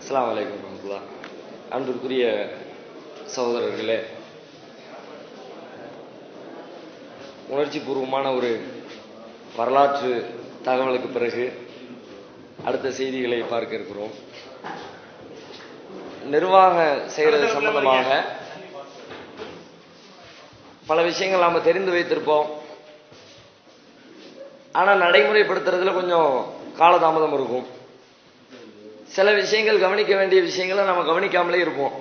அஸ்ஸலாமு அலைக்கும் வரஹ்மத்துல்லாஹ். அன்பிற்குரிய சகோதரர்களே, உணர்ச்சி பூர்வமான ஒரு வரலாற்று தகவலுக்கு பிறகு அடுத்த செய்திகளை பார்க்க இருக்கிறோம். நிர்வாக செய்கிறது சம்பந்தமாக பல விஷயங்கள் நாம தெரிந்து வைத்திருப்போம். ஆனா நடைமுறைப்படுத்துறதுல கொஞ்சம் காலதாமதம் இருக்கும். சில விஷயங்கள் கவனிக்க வேண்டிய விஷயங்களை நம்ம கவனிக்காமலே இருப்போம்.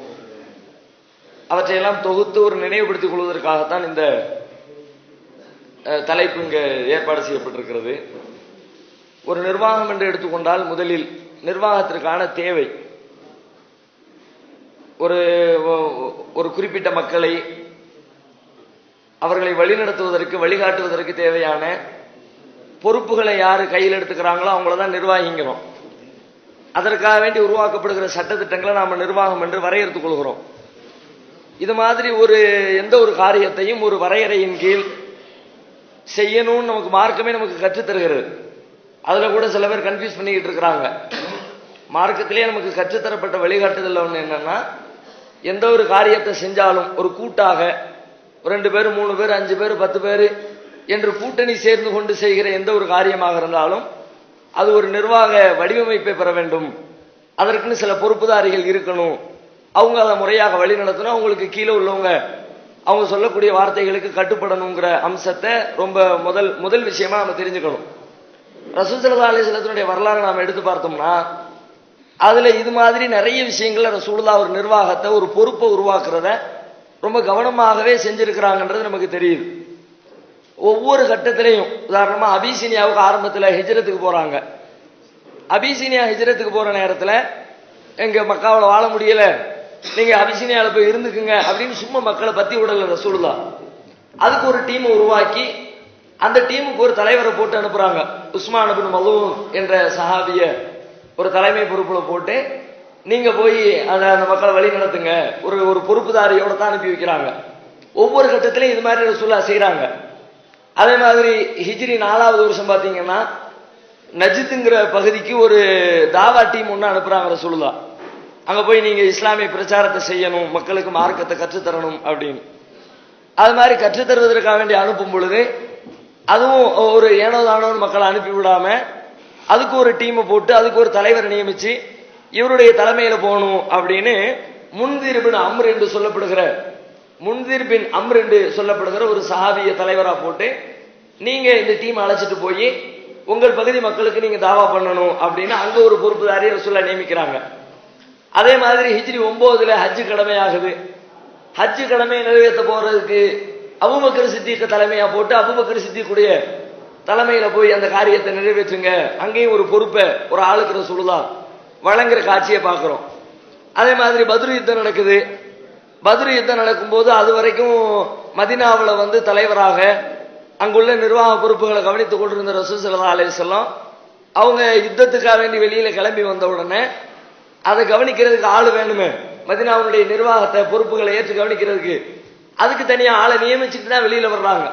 அவற்றையெல்லாம் தொகுத்து ஒரு நினைவுபடுத்திக் கொள்வதற்காகத்தான் இந்த தலைப்பு இங்கு ஏற்பாடு செய்யப்பட்டிருக்கிறது. ஒரு நிர்வாகம் என்று எடுத்துக்கொண்டால் முதலில் நிர்வாகத்திற்கான தேவை, ஒரு குறிப்பிட்ட மக்களை அவர்களை வழிநடத்துவதற்கு வழிகாட்டுவதற்கு தேவையான பொறுப்புகளை யாரு கையில் எடுத்துக்கிறாங்களோ அவங்களதான் நிர்வாகிங்கிறோம். அதற்காக வேண்டி உருவாக்கப்படுகிற சட்டத்திட்டங்களை நாம நிர்வாகம் என்று வரையறுத்துக் கொள்கிறோம். இது மாதிரி எந்த ஒரு காரியத்தையும் ஒரு வரையறையின் கீழ் செய்யணும்னு நமக்கு மார்க்கமே நமக்கு கற்றுத் தருகிறது. அதுல கூட சில பேர் கன்ஃபியூஸ் பண்ணிக்கிட்டு இருக்கிறாங்க. மார்க்கத்திலேயே நமக்கு கற்றுத்தரப்பட்ட வழிகாட்டுதல் ஒண்ணு என்னன்னா, எந்த ஒரு காரியத்தை செஞ்சாலும் ஒரு கூட்டாக 2 பேர் 3 பேர் 5 பேர் 10 பேர் என்று கூட்டணி சேர்ந்து கொண்டு செய்கிற எந்த ஒரு காரியமாக இருந்தாலும் அது ஒரு நிர்வாக வடிவமைப்பை பெற வேண்டும். அதற்குன்னு சில பொறுப்புதாரிகள் இருக்கணும். அவங்க அதை முறையாக வழி நடத்தணும். அவங்களுக்கு கீழே உள்ளவங்க அவங்க சொல்லக்கூடிய வார்த்தைகளுக்கு கட்டுப்படணுங்கிற அம்சத்தை ரொம்ப முதல் விஷயமா நம்ம தெரிஞ்சுக்கணும். ரசூல் ஸல்லல்லாஹு அலைஹி வஸல்லத்தினுடைய வரலாறு நாம எடுத்து பார்த்தோம்னா அதுல இது மாதிரி நிறைய விஷயங்கள்ல ரசூலுல்லாஹ் ஒரு நிர்வாகத்தை ஒரு பொறுப்பை உருவாக்குறத ரொம்ப கவனமாகவே செஞ்சிருக்கிறாங்கன்றது நமக்கு தெரியுது. ஒவ்வொரு கட்டத்திலையும் உதாரணமா அபிசீனியாவுக்கு ஆரம்பத்தில் ஹிஜ்ரத்துக்கு போறாங்க. அபிசீனியா ஹிஜ்ரத்துக்கு போற நேரத்தில் எங்க மக்காவில் வாழ முடியல, நீங்க அபிசீனியாவில் போய் இருந்துக்குங்க அப்படின்னு சும்மா மக்களை பத்தி விடல ரசூலுல்லாஹ். அதுக்கு ஒரு டீம் உருவாக்கி அந்த டீமுக்கு ஒரு தலைவரை போட்டு அனுப்புறாங்க. உஸ்மான் இப்னு மலூன் என்ற சஹாபிய ஒரு தலைமை பொறுப்புல போட்டு நீங்க போய் அந்த மக்களை வழி நடத்துங்க, ஒரு பொறுப்புதாரியோட தான் அனுப்பி வைக்கிறாங்க. ஒவ்வொரு கட்டத்திலையும் இது மாதிரி ரசூலுல்லாஹ் செய்யறாங்க. அதே மாதிரி ஹிஜ்ரி 4வது வருஷம் பாத்தீங்கன்னா நஜ்துங்கிற பகுதிக்கு ஒரு தாவா டீம் ஒன்று அனுப்புறாங்க ரசூலுல்லாஹ். அங்க போய் நீங்க இஸ்லாமிய பிரச்சாரத்தை செய்யணும், மக்களுக்கு மார்க்கத்தை கற்றுத்தரணும் அப்படின்னு. அது மாதிரி கற்றுத்தருவதற்காக வேண்டி அனுப்பும் பொழுது அதுவும் ஒரு ஏனோதானோன்னு மக்களை அனுப்பி விடாம அதுக்கு ஒரு டீமை போட்டு அதுக்கு ஒரு தலைவரை நியமிச்சு இவருடைய தலைமையில போகணும் அப்படின்னு முன்திர் பின் அம்ர் என்று சொல்லப்படுகிற ஒரு சஹாபிய தலைவரா போட்டு நீங்க இந்த டீம் அழைச்சிட்டு போய் உங்கள் பகுதி மக்களுக்கு நீங்க தாவா பண்ணணும் அப்படின்னு அங்க ஒரு பொறுப்புதாரியை ரசூலுல்லாஹ் நியமிக்கிறாங்க. அதே மாதிரி ஹிஜ்ரி 9ல ஹஜ்ஜு கடமையாகுது. ஹஜ்ஜு கடமையை நிறைவேற்ற போறதுக்கு அபூபக்கர் சித்திக் தலைமையா போட்டு அபூபக்கர் சித்திக்குடைய தலைமையில போய் அந்த காரியத்தை நிறைவேற்றுங்க, அங்கேயும் ஒரு பொறுப்பை ஒரு ஆளுக்கு ரசூலுல்லாஹ் வழங்குற காட்சியை பார்க்கிறோம். அதே மாதிரி பத்ரு யுத்தம் நடக்குது. பத்ரு யுத்தம் நடக்கும்போது அது வரைக்கும் மதீனாவில் தலைவராக அங்குள்ள நிர்வாக பொறுப்புகளை கவனித்துக் கொண்டிருந்த ரசூல் ஸல்லல்லாஹு அலைஹி வஸல்லம் அவங்க யுத்தத்துக்காக வேண்டி வெளியில கிளம்பி வந்த உடனே அதை கவனிக்கிறதுக்கு ஆளு வேணுமே, மதீனாவுடைய நிர்வாகத்தை பொறுப்புகளை ஏற்று கவனிக்கிறதுக்கு அதுக்கு தனியா ஆளை நியமிச்சுட்டு தான் வெளியில வர்றாங்க.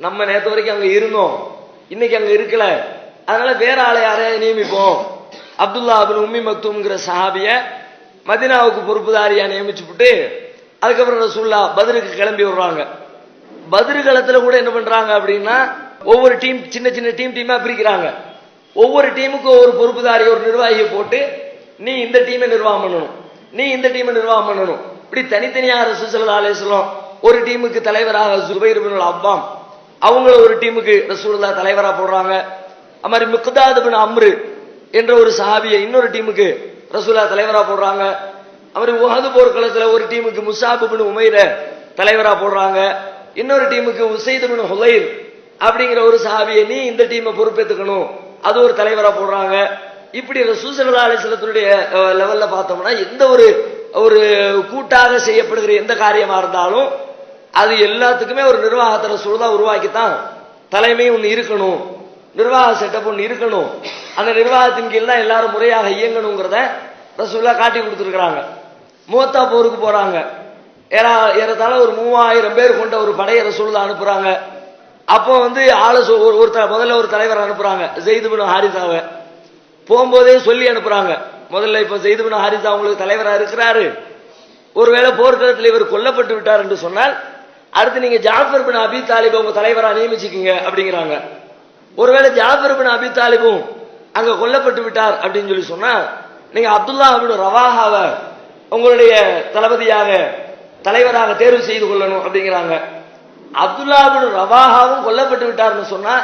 நம்ம நேற்று வரைக்கும் அங்க இருந்தோம், இன்னைக்கு அங்க இருக்கல, அதனால வேற ஆளை யாரையாவது நியமிப்போம். அப்துல்லா இப்னு உம்மி மக்தூம்ங்கிற சஹாபிய மதீனாவுக்கு பொறுப்புதாரியா நியமிச்சுட்டு அதுக்கப்புறம் ரசூலுல்லாஹ் பத்ருக்கு கிளம்பி வர்றாங்க. பத்ரு களத்துல கூட என்ன பண்றாங்க அப்படின்னா ஒவ்வொரு டீம் சின்ன சின்ன டீமா பிரிக்கிறாங்க. ஒவ்வொரு டீமுக்கும் ஒரு பொறுப்புதாரி ஒரு நிர்வாகியை போட்டு நீ இந்த டீமை நிர்வாகம் பண்ணணும், நீ இந்த டீமை நிர்வாகம் பண்ணணும். இப்படி தனித்தனியாக ரசூல் ஸல்லல்லாஹு அலைஹி வஸல்லம் ஒரு டீமுக்கு தலைவராக ஸுபைர் இப்னு அவ்வாம் அவங்கள ஒரு டீமுக்கு ரசூலுல்லாஹ் தலைவரா போடுறாங்க. அது மாதிரி மிக்தாத் இப்னு அம்ர் என்ற ஒரு சஹாபியை இன்னொரு டீமுக்கு ரசூலுல்லாஹ் தலைவரா போடுறாங்க. அவர் உஹது போர்க்களத்துல ஒரு டீமுக்கு முஸாப் இப்னு உமைர தலைவரா போடுறாங்க. இன்னொரு டீமுக்கு உஸைத் இப்னு ஹுலைர் அப்படிங்கிற ஒரு சஹாபியை நீ இந்த டீமை பொறுப்பேற்றுக்கணும், அது ஒரு தலைவரா போடுறாங்க. இப்படி ரசூல் ஸல்லல்லாஹு அலைஹி வஸல்லத்துடைய லெவல்ல பார்த்தோம்னா எந்த ஒரு கூட்டாக செய்யப்படுகிற எந்த காரியமா இருந்தாலும் அது எல்லாத்துக்குமே ஒரு நிர்வாகத்தை ரசூலுல்லாஹ் உருவாக்கித்தான் தலைமை ஒன்று இருக்கணும், நிர்வாக செட்டப் ஒன்று இருக்கணும். அந்த நிர்வாகத்தின் கீழ் தான் எல்லாரும் முறையாக இயங்கணுங்கிறத ரசூலுல்லாஹ் காட்டி கொடுத்துருக்காங்க. மூத்தா போருக்கு போறாங்க. ஏறத்தாழ ஒரு 3000 பேர் கொண்ட ஒரு படையை ரசூலுல்லாஹ் அனுப்புறாங்க. அப்போ முதல்ல ஒரு தலைவர் அனுப்புறாங்க, ஸைத் இப்னு ஹாரிஸாவை. போகும்போதே சொல்லி அனுப்புறாங்க, முதல்ல இப்ப ஸெய்த் இப்னு ஹாரிஸா உங்களுக்கு தலைவரா இருக்கிறாரு, ஒருவேளை போர்க்களத்தில் இவர் கொல்லப்பட்டு விட்டார் என்று சொன்னால் அடுத்து நீங்க ஜாஃபர் பின் அபி தாலிப் உங்க தலைவரா நியமிச்சுக்கீங்க அப்படிங்கிறாங்க. ஒருவேளை ஜாஃபர் பின் அபி தாலிபும் அங்க கொல்லப்பட்டு விட்டார் அப்படின்னு சொல்லி சொன்னா நீங்க அப்துல்லா பின் ரவாஹாவை உங்களுடைய தளபதியாக தலைவராக தேர்வு செய்து கொள்ளணும் அப்படிங்கிறாங்க. அப்துல்லா பின் ரவாஹாவும் கொல்லப்பட்டு விட்டார்னு சொன்னா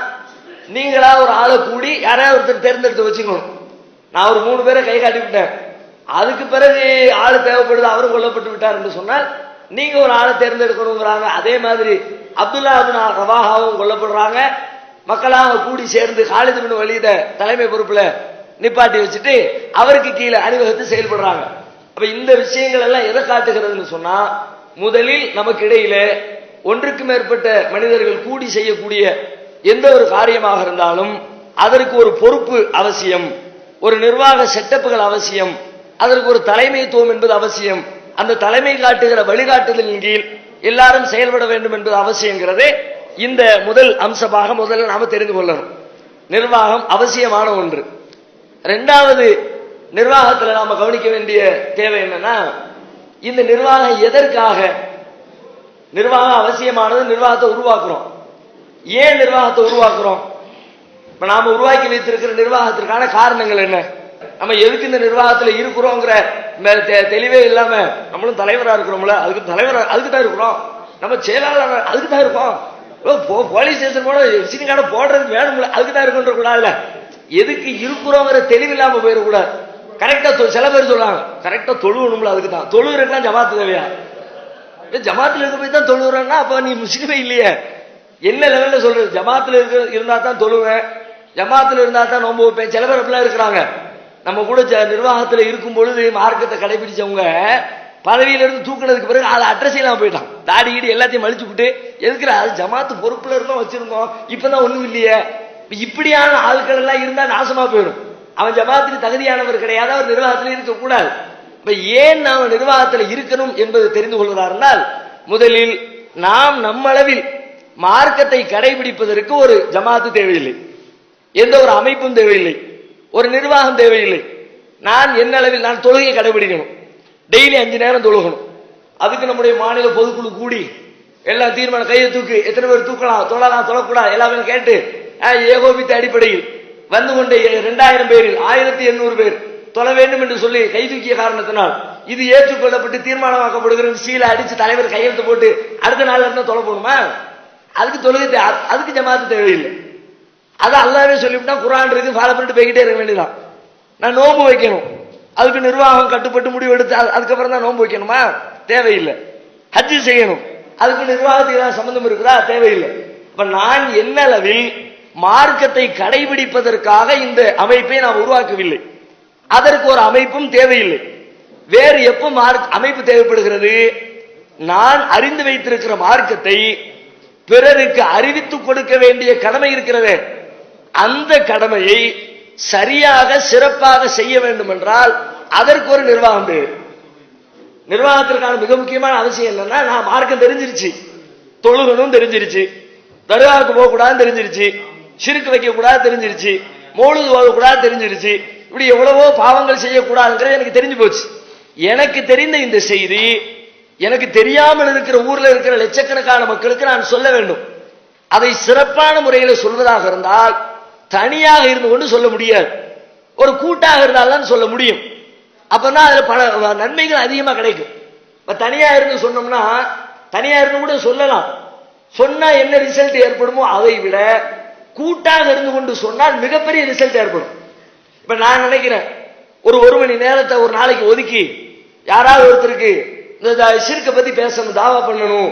நீங்களா ஒரு ஆளை கூடி யாராவது ஒருத்தர் தேர்ந்தெடுத்து வச்சுக்கணும். நான் ஒரு 3 பேரை கை காட்டி விட்டேன், அதுக்கு பிறகு ஆளு தேவைப்படுது, அவரும் கொல்லப்பட்டு விட்டார் என்று சொன்னால் நீங்க ஒரு ஆளை தேர்ந்தெடுக்கணுங்கிறாங்க. அதே மாதிரி அப்துல்லா பின் ரவாஹாவும் கொல்லப்படுறாங்க. மக்களாக கூடி சேர்ந்து காலித் பின் வலீத தலைமை பொறுப்புல நிப்பாட்டி வச்சுட்டு அவருக்கு கீழே அணிவகுத்து செயல்படுறாங்க. அப்ப இந்த விஷயங்கள் எல்லாம் எதை காட்டுகிறதுன்னு சொன்னா, முதலில் நமக்கு இடையில ஒன்றுக்கு மேற்பட்ட மனிதர்கள் கூடி செய்யக்கூடிய எந்த ஒரு காரியமாக இருந்தாலும் அதற்கு ஒரு பொறுப்பு அவசியம், ஒரு நிர்வாக செட்டப்புகள் அவசியம், அதற்கு ஒரு தலைமைத்துவம் என்பது அவசியம். அந்த தலைமை காட்டுகிற வழிகாட்டுதலின் கீழ் எல்லாரும் செயல்பட வேண்டும் என்பது அவசியங்கிறது இந்த முதல் அம்சமாக முதல்ல நாம தெரிந்து கொள்ளணும். நிர்வாகம் அவசியமான ஒன்று. இரண்டாவது, நிர்வாகத்தில் நாம கவனிக்க வேண்டிய தேவை என்னன்னா, இந்த நிர்வாகம் எதற்காக? நிர்வாகம் அவசியமானது. நிர்வாகத்தை உருவாக்குறோம். ஏன் நிர்வாகத்தை உருவாக்குறோம்? இப்ப நாம உருவாக்கி வைத்திருக்கிற நிர்வாகத்திற்கான காரணங்கள் என்ன? நம்ம எதுக்கு இந்த நிர்வாகத்தில் இருக்கிறோங்கிற தெளிவே இல்லாம நம்மளும் தலைவரா இருக்கிறோம்ல, அதுக்கு தான் இருக்கிறோம். நம்ம செயலாளர் அதுக்கு தான் இருக்கோம். போலீஸ் ஸ்டேஷன் போட விசிட்டிங் கார்டு போடுறது வேணும்ல, அதுக்கு தான் இருக்குன்ற கூடாதுல. எதுக்கு இருக்கிறோங்கிற தெளிவில்லாம போயிடக்கூடாது. கரெக்டா சில பேர் சொல்றாங்க கரெக்டா தொழுவணும்ல, அதுக்கு தான். தொழுகிறதுலாம் ஜமாத்து தேவையா? ஜமாத்துல இருக்க போய் தான் தொழுகிறேன்னா அப்ப நீ முஸ்லிமே இல்லையே. என்ன லெவல்ல சொல்றது? ஜமாத்துல இருந்தா தான் தொழுவேன், ஜமாத்துல இருந்தா தான் நோன்பு வைப்பேன். சில பேர் அப்படிலாம் இருக்கிறாங்க. நம்ம கூட நிர்வாகத்துல இருக்கும் பொழுது மார்க்கத்தை கடைபிடிச்சவங்க பதவியில இருந்து தூக்குனதுக்கு பிறகு அதை அட்ரஸ் எல்லாம் போயிட்டான். தாடி கீடி எல்லாத்தையும் மலிச்சு விட்டு எதுக்குற அது ஜமாத்து பொறுப்புல இருந்தோம் வச்சிருந்தோம், இப்பதான் ஒண்ணும் இல்லையே. இப்படியான ஆட்கள் எல்லாம் இருந்தா நாசமா போயிடும். அவன் ஜமாத்துக்கு தகுதியானவர் கிடையாது, அவர் நிர்வாகத்தில் இருக்கக்கூடாது. இப்ப ஏன் நாம் நிர்வாகத்தில் இருக்கணும் என்பது தெரிந்து கொள்கிறார். முதலில் நாம் நம்மளவில் மார்க்கத்தை கடைபிடிப்பதற்கு ஒரு ஜமாத்து தேவையில்லை, எந்த ஒரு அமைப்பும் தேவையில்லை, ஒரு நிர்வாகம் தேவையில்லை. நான் என்ன அளவில் நான் தொழுகையை கடைபிடிக்கணும், டெய்லி 5 நேரம் தொழுகணும். அதுக்கு நம்முடைய மாநில பொதுக்குழு கூடி எல்லாம் தீர்மானம், கையை தூக்கு, எத்தனை பேர் தூக்கலாம், தொழலாம் தொழக்கூடாது எல்லாமே கேட்டு ஏகோபித்த அடிப்படையில் வந்து கொண்ட 2000 பேரில் 1800 பேர் தொழ வேண்டும் என்று சொல்லி கை தூக்கிய காரணத்தினால் இது ஏற்றுக்கொள்ளப்பட்டு தீர்மானமாக்கப்படுகிறது. சீல அடிச்சு தலைவர் கையெழுத்து போட்டு அடுத்த நாள் இருந்தா தொலை போகணுமா? அதுக்கு தொழுகை, அதுக்கு ஜமாத்து தேவையில்லை. அதை அல்லாவே சொல்லிவிட்டா குர்ஆன் இருக்கு, ஃபாலோ பண்ணிட்டு போய்கிட்டே இருக்க வேண்டியதான். நான் நோன்பு வைக்கணும், அதுக்கு நிர்வாகம் கட்டுப்பட்டு முடிவு எடுத்து அதுக்கப்புறம் தான் நோன்பு வைக்கணுமா? தேவையில்லை. ஹஜ்ஜு செய்யணும், அதுக்கு நிர்வாகத்துக்கு ஏதாவது சம்பந்தம் இருக்குதா? தேவையில்லை. அப்ப நான் என்ன அளவில் மார்க்கத்தை கடைபிடிப்பதற்காக இந்த அமைப்பை நாம் உருவாக்கவில்லை, அதற்கு ஒரு அமைப்பும் தேவையில்லை. வேறு எப்ப அமைப்பு தேவைப்படுகிறது? நான் அறிந்து வைத்திருக்கிற மார்க்கத்தை பிறருக்கு அறிவித்துக் கொடுக்க வேண்டிய கடமை இருக்கிறது. அந்த கடமையை சரியாக சிறப்பாக செய்ய வேண்டும் என்றால் அதற்கு ஒரு நிர்வாகம் தேவை. நிர்வாகத்திற்கான மிக முக்கியமான அவசியம் என்னன்னா, நான் மார்க்கம் தெரிஞ்சிருச்சு, தொழுகணும் தெரிஞ்சிருச்சு, தர்காவுக்கு போக கூடாதுன்னு தெரிஞ்சிருச்சு, ஷிர்க் வைக்க கூடாது தெரிஞ்சிருச்சு, மௌலூத் ஓத கூடாது தெரிஞ்சிருச்சு, இப்படி எவ்வளவோ பாவங்கள் செய்யக்கூடாதுங்கிறது எனக்கு தெரிஞ்சு போச்சு. எனக்கு தெரிந்த இந்த செய்தி எனக்கு தெரியாமல் இருக்கிற ஊர்ல இருக்கிற லட்சக்கணக்கான மக்களுக்கு நான் சொல்ல வேண்டும். அதை சிறப்பான முறையில் சொல்வதாக இருந்தால் தனியாக இருந்து கொண்டு சொல்ல முடியாது, ஒரு கூட்டாக இருந்தால்தான் சொல்ல முடியும். அப்பதான் அதுல பல நன்மைகள் அதிகமா கிடைக்கும். தனியா இருந்து சொன்னோம்னா தனியா இருந்து கூட சொல்லலாம், சொன்னா என்ன ரிசல்ட் ஏற்படுமோ அதை விட கூட்டாக இருந்து கொண்டு சொன்னால் மிகப்பெரிய ரிசல்ட் ஏற்படும். இப்ப நான் நினைக்கிறேன், ஒரு மணி நேரத்தை ஒரு நாளைக்கு ஒதுக்கி யாராவது ஒருத்தருக்கு இந்த ஷிர்க்கை பத்தி பேசணும், தாவா பண்ணணும்,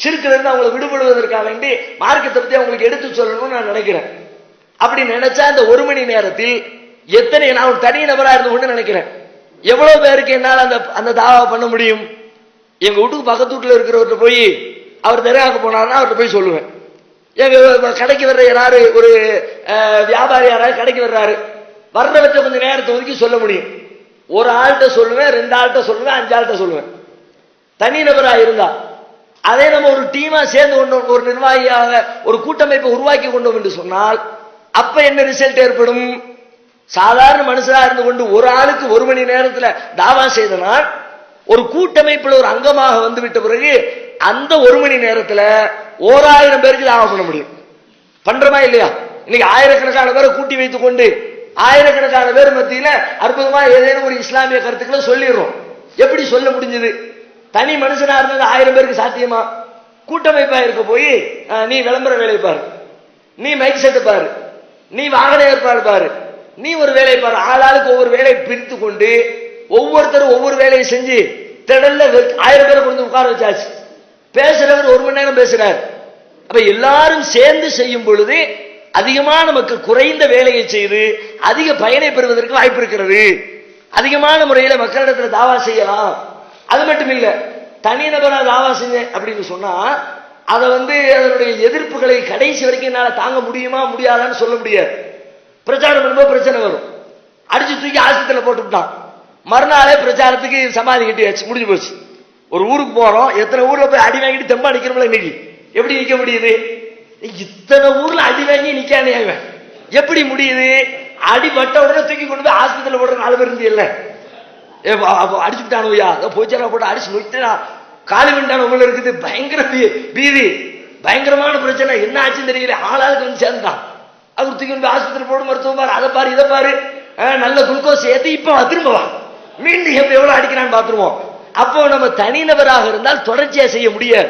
ஷிர்க்ல இருந்து அவங்களை விடுபடுவதற்காக வேண்டி மார்க்கத்தை பத்தி அவங்களுக்கு எடுத்து சொல்லணும்னு நான் நினைக்கிறேன். அப்படி நினைச்சா இந்த 1 மணி நேரத்தில் எத்தனை, நான் ஒரு தனி நபரா இருந்து கொண்டு நினைக்கிறேன், எவ்வளவு பேருக்கு என்னால் அந்த தாவா பண்ண முடியும்? எங்க வீட்டுக்கு பக்கத்து வீட்டுல இருக்கிறவர்கிட்ட போய் அவர் தர்காவுக்கு போனாருன்னா அவர்கிட்ட போய் சொல்லுவேன். எங்க கடைக்கு வர்ற யாராரு ஒரு வியாபாரி யாராவது கடைக்கு வர்றாரு, வர்றவற்றை கொஞ்சம் நேரத்தை ஒதுக்கி சொல்ல முடியும். ஒரு ஆள்கிட்ட சொல்லுவேன், 2 ஆள்கிட்ட சொல்லுவேன், 5 ஆள்கிட்ட சொல்லுவேன். தனி நபரா இருந்தா அதே நம்ம ஒரு டீமா சேர்ந்து கொண்டோம், ஒரு நிர்வாகியாக ஒரு கூட்டமைப்பை உருவாக்கி கொண்டோம் என்று சொன்னால் அப்ப என்ன ரிசல்ட் ஏற்படும்? சாதாரண மனுஷனா இருந்து கொண்டு ஒரு ஆளுக்கு 1 மணி நேரத்துல தாவா செய்தனால் ஒரு கூட்டமைப்பில் ஒரு அங்கமாக வந்து விட்ட பிறகு அந்த 1 மணி நேரத்துல 1000 பேருக்கு தாவா பண்ண முடியும். பண்றமா இல்லையா? இன்னைக்கு ஆயிரக்கணக்கான பேரை கூட்டி வைத்துக் கொண்டு ஆயிரக்கணக்கான பேர் மத்தியில அற்புதமா ஏதேனும் ஒரு இஸ்லாமிய கருத்துக்களை சொல்லிடுறோம். எப்படி சொல்ல முடிஞ்சது? தனி மனுஷனா இருந்தது 1000 பேருக்கு சாத்தியமா? கூட்டமைப்பா இருக்க போய் நீ விளம்பர வேலை பாரு, நீ மைக் செட்டு பாரு, நீ வாகன ஏற்பாடு பாரு, நீ ஒரு வேலை பாரு, ஆளாளுக்கு ஒவ்வொரு வேலையை பிரித்து கொண்டு ஒவ்வொருத்தரும் ஒவ்வொரு வேலையை செஞ்சு திடல்ல 1000 பேரை கொண்டு உட்கார வச்சாச்சு. பேசுறவர் 1 மணி நேரம் பேசுறாரு. அப்ப எல்லாரும் சேர்ந்து செய்யும் பொழுது அதிகமான மக்கள் குறைந்த வேலையை செய்து அதிக பயனை பெறுவதற்கு வாய்ப்பு இருக்கிறது. அதிகமான முறையில மக்களிடத்துல தாவா செய்யலாம். அது மட்டும் இல்ல, தனிநபரா தாவா செஞ்ச அப்படின்னு சொன்னா அதை அதனுடைய எதிர்ப்புகளை கடைசி வரைக்கும் என்னால தாங்க முடியுமா முடியாதான்னு சொல்ல முடியாது. பிரச்சாரம் பண்ணும்போது பிரச்சனை வரும். அடிச்சு தூக்கி ஆஸ்பத்திரியில போட்டுட்டான். மறுநாளே பிரச்சாரத்துக்கு சமாதி கட்டியாச்சு, முடிஞ்சு போச்சு. ஒரு ஊருக்கு போறோம், எத்தனை ஊர்ல போய் அடி வாங்கிட்டு தெம்பா நிக்கிறோம்ல, இன்னைக்கு எப்படி நிக்க முடியுது? இத்தனை ஊர்ல அடி வாங்கி நிக்கானே எப்படி முடியுது? அடிபட்ட உடனே தூக்கி கொண்டு போய் ஆஸ்பத்திரியில போடுற 4 பேர் இருந்தியல்ல, அடிச்சுட்டானுயா போச்சா போட்டு அடிச்சு நொய்த்தா காலி விண்டான உள்ள இருக்குது. பயங்கர பீதி, பயங்கரமான பிரச்சனை. என்ன ஆச்சுன்னு தெரியல. ஆளாளுக்கு வந்து சேர்ந்தான். அவர் தூக்கி கொண்டு போய் ஆஸ்பத்திரி போடு, மருத்துவம் பாரு, அதை பாரு, இதை பாரு, நல்ல குளுக்கோஸ் ஏற்றி இப்ப திரும்பவா மீண்டும் எவ்வளவு அடிக்கிறான்னு பாத்துருவோம். அப்போ நம்ம தனிநபராக இருந்தால் தொடர்ச்சியா செய்ய முடியாது.